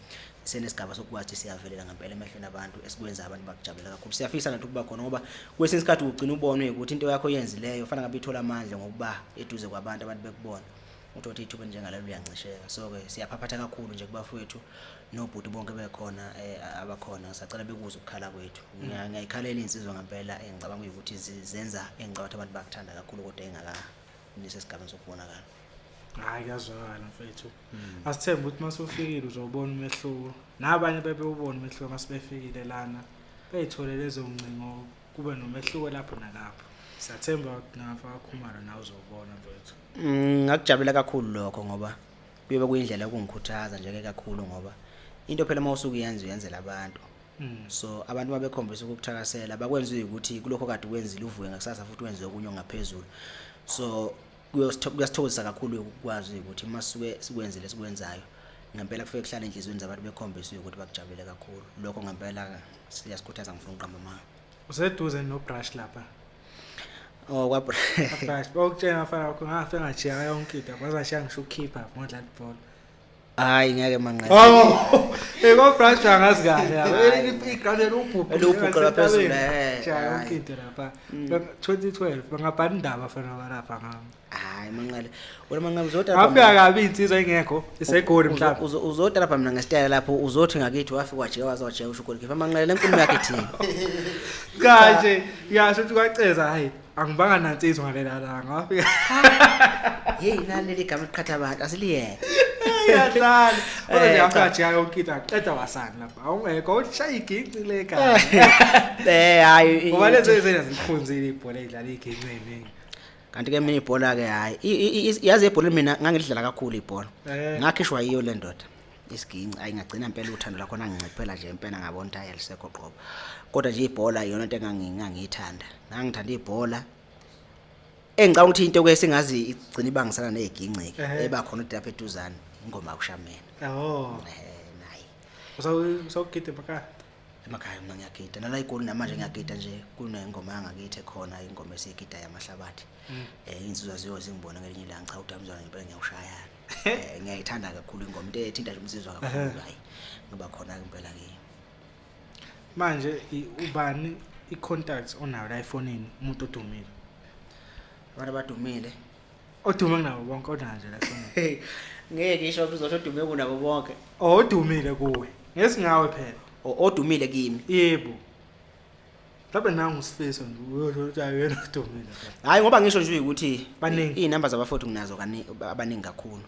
senesigaba sokwazi siyavelela ngempela emehlweni abantu esikwenza abantu bakujabulela kakhulu. Siyafisa nathi ukuba khona ngoba kwesinye isikhathi ugcina ubonwe ukuthi into yakho yenzileyo fanele ngabe ithola amandla ngokuba eduze kwabantu abantu bekubona ukuthi ithuba njengalelo liyancisheka. So ke siyaphaphatha kakhulu nje kubafowethu nobhuti bonke bekhona abakhona, sacela bekuza ukukhala kwethu. Ngiyayikhalela insizwa ngempela engicabanga ukuthi zenza engicabanga abantu bakuthanda kakhulu kodwa engaka nisesigabeni sokubonakala. Hayi kuyazwakala mfethu. Asithemba ukuthi masufikile uzobona umehluko. Nabanye bebewubona umehluko masibefikile lana. Beyithole lezo ngcingo kube nomehluko lapho nalapho. Siyathemba ukuthi nafa Khumalo nawe uzobona mfethu. Ngakujabulela kakhulu lokho ngoba kuyobe kuyindlela yokungikhuthaza nje kakhulu ngoba into phela mawusuku uyenzela abantu. So abantu babekhombisa ukukuthakasela bakwenza ukuthi kulokho kade kwenzile uvuke ngakusasa futhi wenze okunye ngaphezulu. So kuyasithokozisa kakhulu ukwazi ukuthi masuke sikwenzile sikwenzayo ngempela kufike kuhlala enhlizweni zabantu bekhombisa ukuthi bakujabule kakhulu. Lokho ngempela siyasikhuthaza ngifuna uqamba mama. Useduze no brush lapha. Oh kwa brush bokutshena afana wakho ngafika ngajiya yonke into bazashiya ngisho ukhipha ngodlala ibhola. Hayi ngeke manqe. Oh eko brush angazi kahle yabo igrande lobhuqela phezulu yonke into lapha 2012 bangabhala indaba afana walapha ngami. Hayi manqale wena manqale uzodwa afika kabi insizwa engekho isegoli mhlawumbe uzodwa lapha mina ngesitayela lapho uzothi ngakithi wafika wajeka wazojeka usho ukholike manqale lenkulumo yakhe thina kanje yasho ukuthi kwaceza hayi angibanga nansizwa ngalela la ngafika hey naleli gama liqhatha abantu asiliye yadlala kodwa nje afika yonke into aqeda wasana lapha awungekho ushaya iginci le ekhaya hayi ngoba lezi zikhonzile ibhola idlala iginci eningi. Kanti ke mina ibhola ke hayi yazi ibhola mina ngangilidlala kakhulu ibhola ngakhishwa yiyo le ndoda isiginci ayingagcina impela uthando lakho nanginciphela nje impela ngabona ukuthi ayalisekho qobo, kodwa nje ibhola iyona into engangiyithanda ngangithanda ibhola engicabanga ukuthi into ke singazi igcina ibangisana neziginci eba khona udapha eduzane ingoma kushamena. Nayi usawugida emakhaya mina ngiyagida nala igoli namanje ngiyagida nje kunengoma yangakithi khona ingoma esiyigida yamahlabathi. Insizwa zingibona ngelinye ilanga cha uDamzwana ngempela ngiyawushayana. Ngiyayithanda kakhulu ingoma into ethinta nje umsizwa kakhulu hayi ngoba khona impela ke manje ubani icontact onayo la efonini umuntu odumile abantu abadumile odume kunabo bonke onanje la efonini ngeke ngisho ukuthi uzosho odume kunabo bonke odumile kuwe ngesingawe phela odumile kimi yebo Lapha nangu Sifiso nje uyosho ukuthi ayena odumile. Hayi ngoba ngisho nje ukuthi baningi inamba zabafowethu nginazo abaningi kakhulu.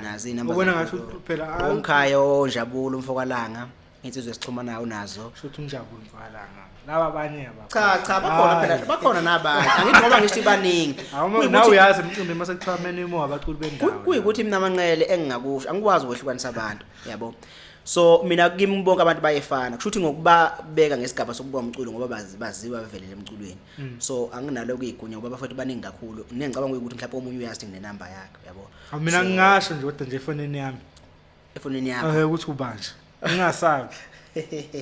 Nazi inamba ubona ngathi phela uMkhaya oNjabulo umfokalanga insizwe esixhumanayo nazo. Shothi uNjabulo umfokalanga. Laba abanye cha bakhona phela bakhona nabanye. Angithi ngoba ngisho baningi. Nawe uyazi umcimbi mase kuthiwa menimo abaculi bendawo. Kuyikuthi mina amanqele engingakusho angikwazi ukwehlukanisa abantu yabo. So mina kimi bonke abantu bayefana kushuthi ngokuba beka ngesigaba sokuba umculo ngoba baziwa bevelele emculweni. So anginalo kuyigunya ngoba bafethu baningi kakhulu nengicabanga ukuthi mhlawumbe omunye uyazi ngenamba yakhe yabo. Mina ngingasho nje kodwa nje efonini yami. Efonini yami ukuthi ubanje ngingasabi.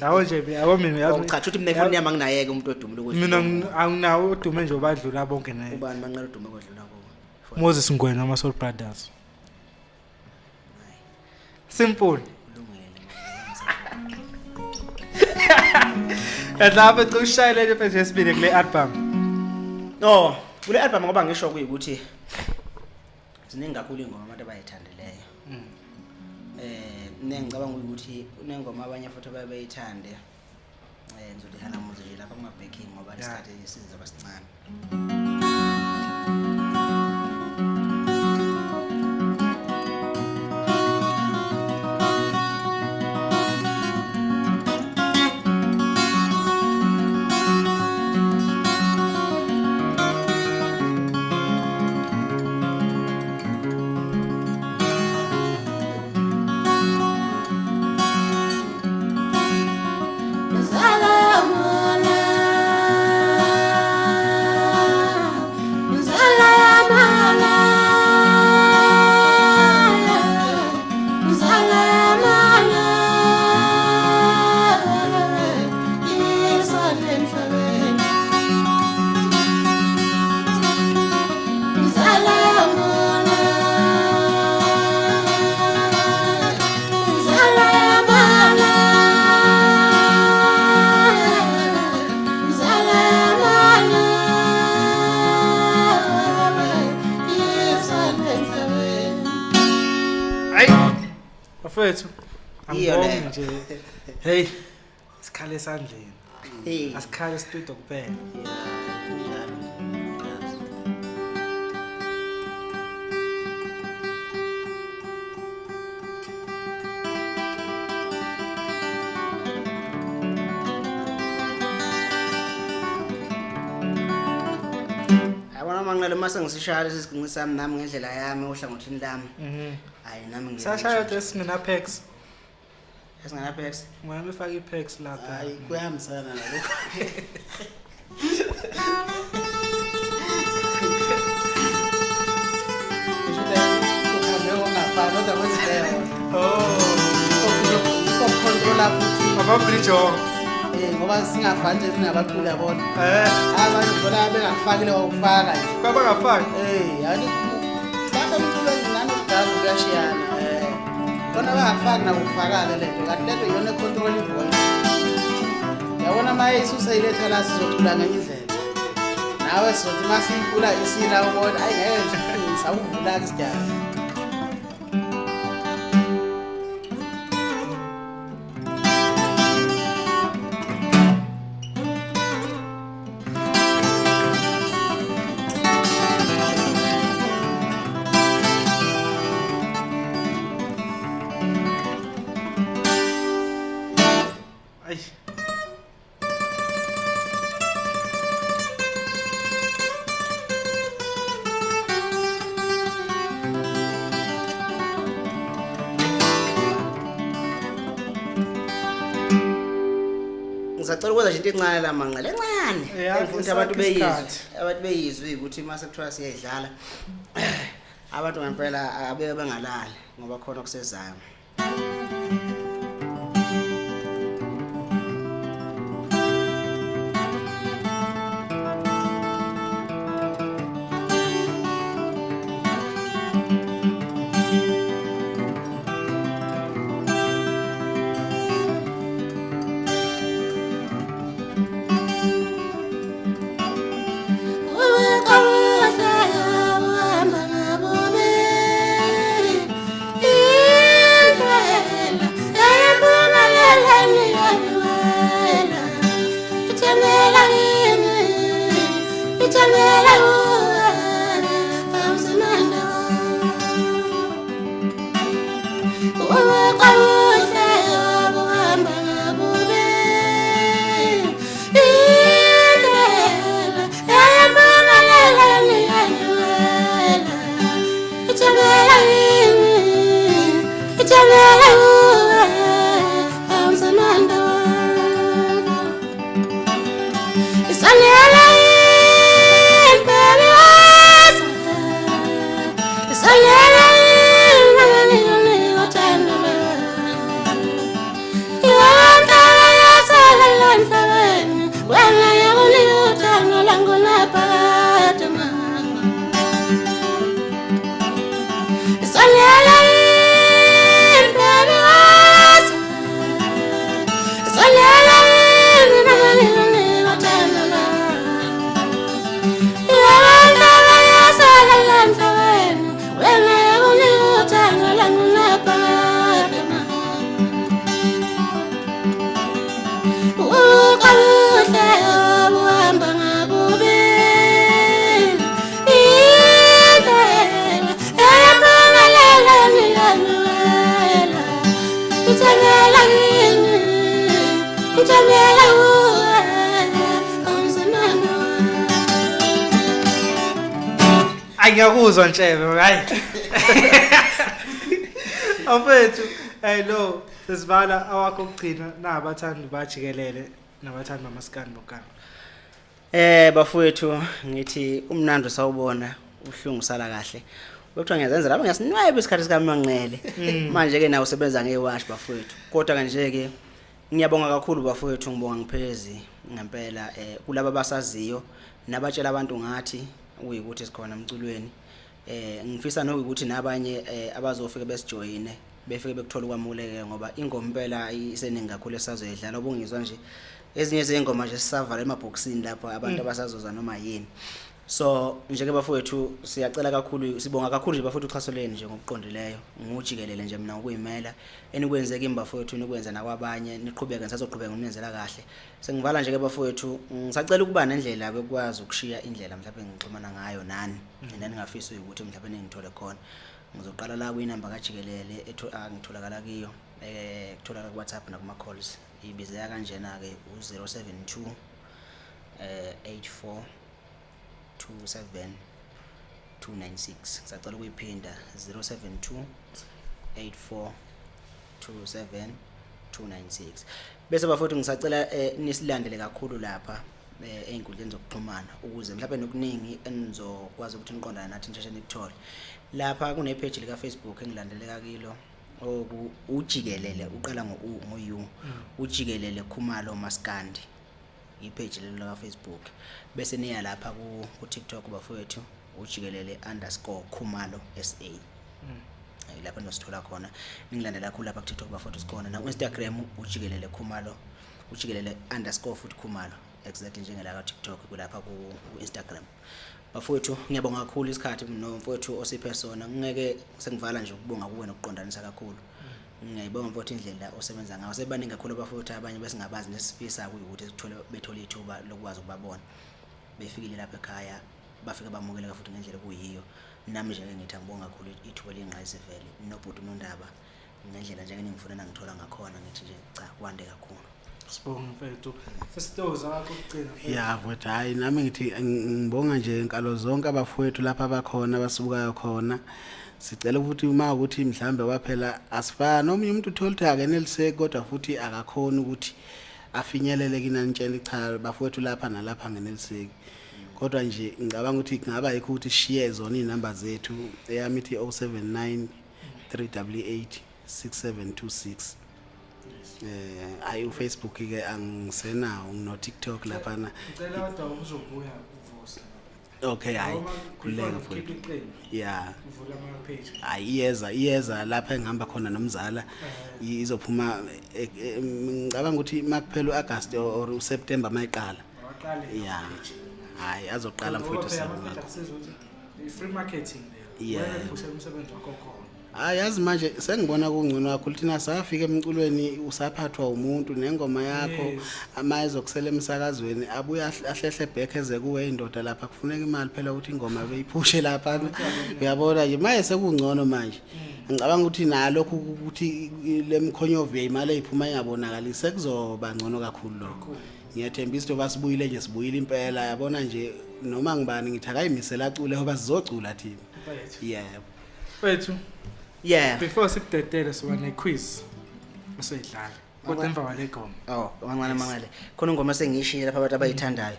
Yawo nje yabo mina uyazi cha ukuthi mina efonini yami anginayeke umuntu odumile ukuthi mina anginawo odume nje obadlula bonke naye. Ubani manqela odume kodlula kubo. Moses Ngwenya ama Soul Brothers. Simple. Lapho ushayele nje sesibili kule album. No, kule album ngoba ngisho kuyikuthi ziningi kakhulu ingoma abantu abayithandeleyo. Ngicabanga ukuthi unengoma abanye futhi bayithande. Ngizodihana muzi nje lapha kuma backing ngoba isikhathi sizoba sincane. Bafethu. Iyo Angibonge le. nje. Hey. Sikhale esandleni. Hey. Asikhale studio kuphela. Kunjalo. Yabona manqele mase ngisishaya lesi siginci sami nami ngendlela yami ohlangothini lami. Hayi nami Sashaya ukuthi singena pex. Esingana pex. Ngiyami ufaka ipex lapha. Hayi kuyahambisana nalokho. Ababridge. Ngoba singafani nje singabaculi yabona. Abanye bona bengafakile ukufaka nje. Kwabangafaki. Yani lapha umculo nanokudala kuyashiyana. Bona bangafaki nakufaka lento. Kanti lento iyona control voice. Yabona maye isuseyiletha la sizocula ngenye indlela. Nawe sizothi masicula isila ubona ayi ngeke ngisawuvula ke sijana. Ay. Ngisacela ukwenza into encane la manqele encane. Yeah, Ngifuna abantu beyizwe. isikhathi. Abantu beyizwe ukuthi mase kuthiwa siyadlala. Abantu ngempela abeke bengalali ngoba khona kusezayo. Ngiyakuzwa Ntshebe hayi. Afethu hello sesivala awakho ukugcina nabathandi bajikelele nabathandi bamaskani bokana. Bafowethu ngithi umnando sawubona uhlungu sala kahle. Lokuthiwa ngiyazenza lapha ngiyasinweba isikhathi sika Manqele. Manje ke nawe usebenza ngewash bafowethu. Kodwa kanje ke ngiyabonga kakhulu bafowethu ngibonga ngiphezi ngempela kulabo abasaziyo nabatshela abantu ngathi uyikuthi sikhona emculweni. Ngifisa nokuthi nabanye abazofika besijoyine befike bekuthola kwamuleke ngoba ingoma impela iseningi kakhulu esazoyidlala obungizwa nje ezinye zengoma nje sisavala emabhokisini lapho abantu abasazoza noma yini. So njeke bafowethu siyacela kakhulu sibonga kakhulu nje bafowethu uxhaso leni nje ngokuqondileyo ngujikelele nje mina ukuyimela enikwenzeka imbafowethu nikwenza nakwabanye niqhubeke nisazoqhubeka ngomenzela kahle sengivala njeke bafowethu ngisacela ukuba nendlela bekwazi ukushiya indlela mhlawumbe ngixhumana ngayo nani and ngafisa ukuthi mhlawumbe ningithole khona ngizoqala la kuyinamba kajikelele ngitholakala kiyo kutholakala ku WhatsApp nakuma calls ibizeka kanjena ke u072 84 27296 sacela ukuyiphinda 072 84 27296 bese bafowethu ngisacela nisilandele kakhulu lapha einkundleni zokuxhumana ukuze mhlawumbe nokuningi enizokwazi ukuthi niqondane nathi nje nikuthola lapha kune page lika Facebook engilandeleka kilo ujikelele uqala ngo-U ujikelele Khumalo Maskandi ipage lelo la Facebook bese niya lapha ku TikTok bafowethu ujikelele _Khumalo SA lapha nosithola khona ningilandela kakhulu lapha ku TikTok bafowethu sikhona na Instagram ujikelele Khumalo ujikelele _Khumalo exactly njengela ka TikTok kulapha ku Instagram bafowethu ngiyabonga kakhulu isikhathi nomfowethu osiphe sona ngeke sengivala nje ukubonga kuwe nokuqondanisa kakhulu ngiyayibonga mfowethu indlela osebenza ngayo sebaningi kakhulu abafowethu abanye besingabazi nesifisa ukuthi bethole ithuba lokwazi ukubabona befikile lapha ekhaya bafika bamukela futhi ngendlela kuyiyo nami nje ngithi ngibonga kakhulu ithuba lengqayizivele nobhuti uNondaba ngendlela nje engifuna ngithola ngakhona ngithi nje cha kwande kakhulu sibonga mfethu sesitoza wakho ukugcina ya mfethu hayi nami ngithi ngibonga nje inkalo zonke abafowethu lapha abakhona basubukayo khona sicela ukuthi uma ukuthi mhlambe waphela asifana nomunye umuntu uthola ukuthi akeneliseki kodwa futhi akakhona ukuthi afinyelele kinani tshela cha bafowethu lapha nalapha ngeneliseki kodwa nje ngicabanga ukuthi kungaba yikho ukuthi share zona inamba zethu eyami ithi 079 388 6726 ayi uFacebook ke angisenawo ngino TikTok lapha na ngicela kodwa uzobuya uvusa okay hayi kuleka mfowethu yeah uvula ama page iyeza lapha engihamba khona nomzala izophuma ngicabanga ukuthi makuphela uAugust or uSeptember mayiqala yeah hayi azoqala mfowethu sebona free marketing yeah kusho umsebenzi wakho khona yazi manje sengibona kungcono kakhulu thina safika emculweni usaphathwa umuntu nengoma yakho amayizo kusela emsakazweni abuya ahlehle back eze kuwe indoda lapha kufuneka imali phela ukuthi ingoma beyiphushe lapha uyabona nje maye sekungcono manje ngicabanga ukuthi nalokho ukuthi lemkhonyovu imali eyiphuma ingabonakali sekuzoba ngcono kakhulu lokho ngiyathemba izinto basibuyile nje sibuyile impela yabona nje noma ngibani ngithi akayimisela acule ngoba sizocula thina yeah mfethu yeah before sikudedele soba ne quiz usedlala kodwa emva kwale goma kancane mangale khona ingoma sengiyishiyile lapha abantu abayithandayo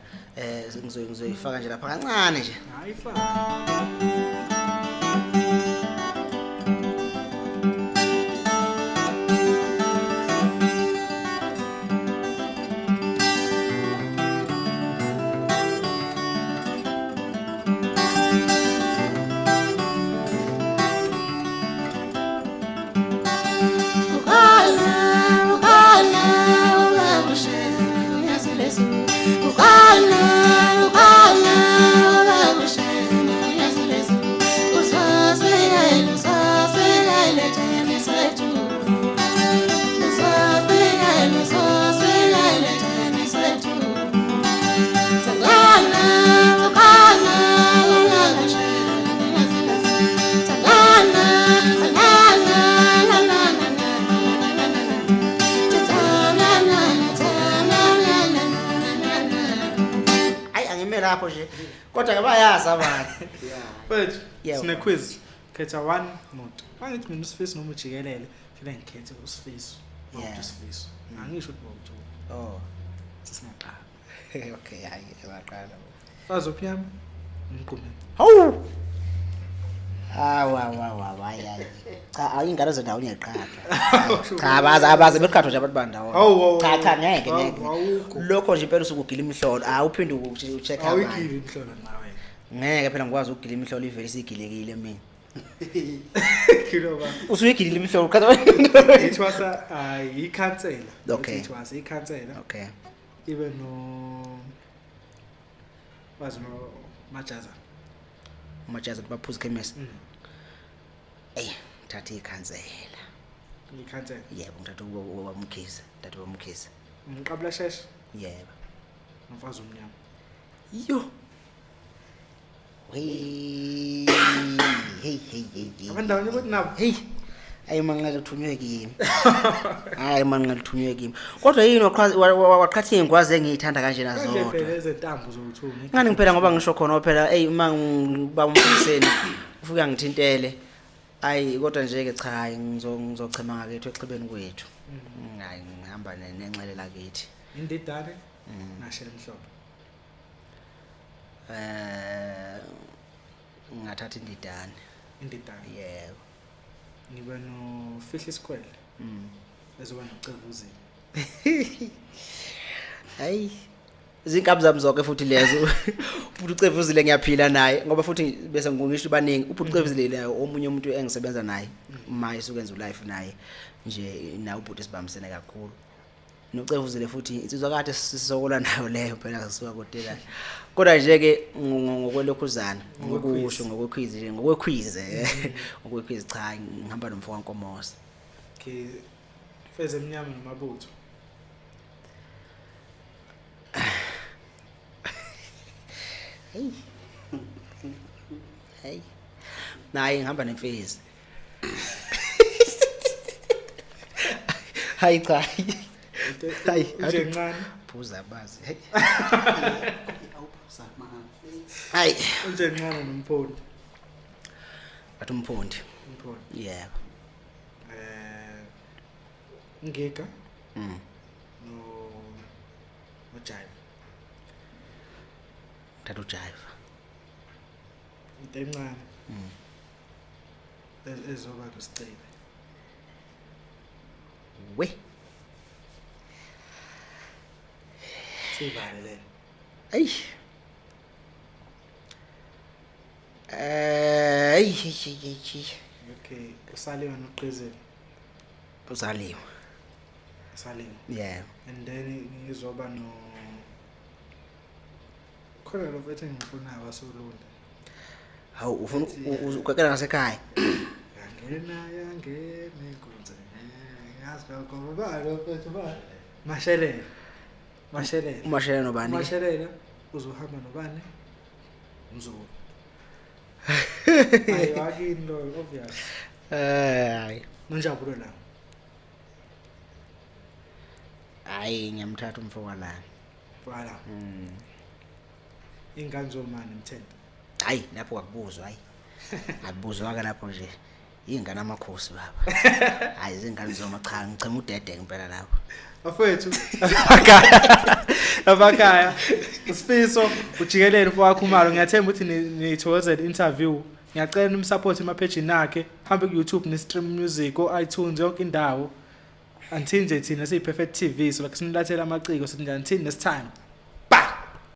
ngizoyifaka nje lapha kancane nje hayi fana lapho nje kodwa ke bayazi abantu mfethu sine quiz khetha one moto angithi mina uSifiso noma ujikelele phela ngikhethe uSifiso uSifiso angisho ukuthi oh sisingaqala okay hayi yaqala bazophiyama ngiqhubeke hawu hayi cha ayingane zendawo ngiyeqhatha cha abaze beqhatho nje abantu bandawo cha ngeke lokho nje impela usukugila imhlolo uphinde ucheck abantu awugila imhlolo nawe ngeke phela ngikwazi ukugila imhlolo iveli sigilekile mina kilo ba usuyigilile imhlolo qhatha it was I cancel okay it was I cancel okay even no wazi majaza umajaza ukuthi baphuze ikhemesi thatha ikhansela ngikhansela yebo ngithatha ubamkhize thatha ubamkhize umqabula sheshe yebo umfazi omnyama yo hey abandawonye ukuthi nabo hey ayi manqala uthunywe kimi hayi manqala uthunywe kimi kodwa yini waqhathi ingwazi engiyithanda kanjena nje zodwa phela ezentambo zokuthunga ngani ngiphela ngoba ngisho khona phela uma ngiba umfundiseni ufika ngithintele ayi kodwa nje ke cha hayi ngizochema ngakethu exhibeni kwethu hayi ngihamba nenxele lakithi indidane nashela emhlophe ngathatha indidane yebo ngibe no Fihli Sikwele ezoba noCevuzile hayi izinkabi zami zonke futhi lezo futhi uCevuzile ngiyaphila naye ngoba futhi bese ngisho baningi uCevuzile naye omunye umuntu engisebenza naye uma isukenza ulife naye nje na ubhuti sibambisene kakhulu noCevuzile futhi insizwa kade sisokola nayo leyo phela ngisuka kodela kodwa nje ke ngokwelokhuzana ngokusho ngokwekhwize cha ngihamba nomfo kaNkomosi ke feze emnyama nomabutho hey naye ngihamba nemfezi hayi cha hayi nje ncane phuza bazi awuphuza mama hayi nje ncane nomphondo bathi umphondi yebo ngika no Jive thatha uJive into encane ezoba nosicebe we sivale le ayi okay usaliwe noqhizile uzaliwe yeah and then ngizoba no khona lo mfethu engifuna abasolunda hawu ufuna ukwekela ngasekhaya yangene inkunzi yazi lokho balo mfethu ba mashelela umashelela nobani mashelela uzohamba nobani umzulu hayi akini lo obvious hayi nonjabulo la hayi ngiyamthatha umfo walana wala ingane zomani mthembu hayi lapho akubuzwa hayi akubuzwa ka lapho nje ingane amakhosi baba hayi izingane zoma cha ngichema udede ngempela lapho afethu abakaya uSifiso ujikelele mfowakho uMalo ngiyathemba ukuthi nithokozela interview ngiyacela nimsupport emapage nakhe hambe ku YouTube ne stream music ko iTunes yonke indawo until nje thina siyi Perfect TV so like sinilathela amaciko sithi until next time.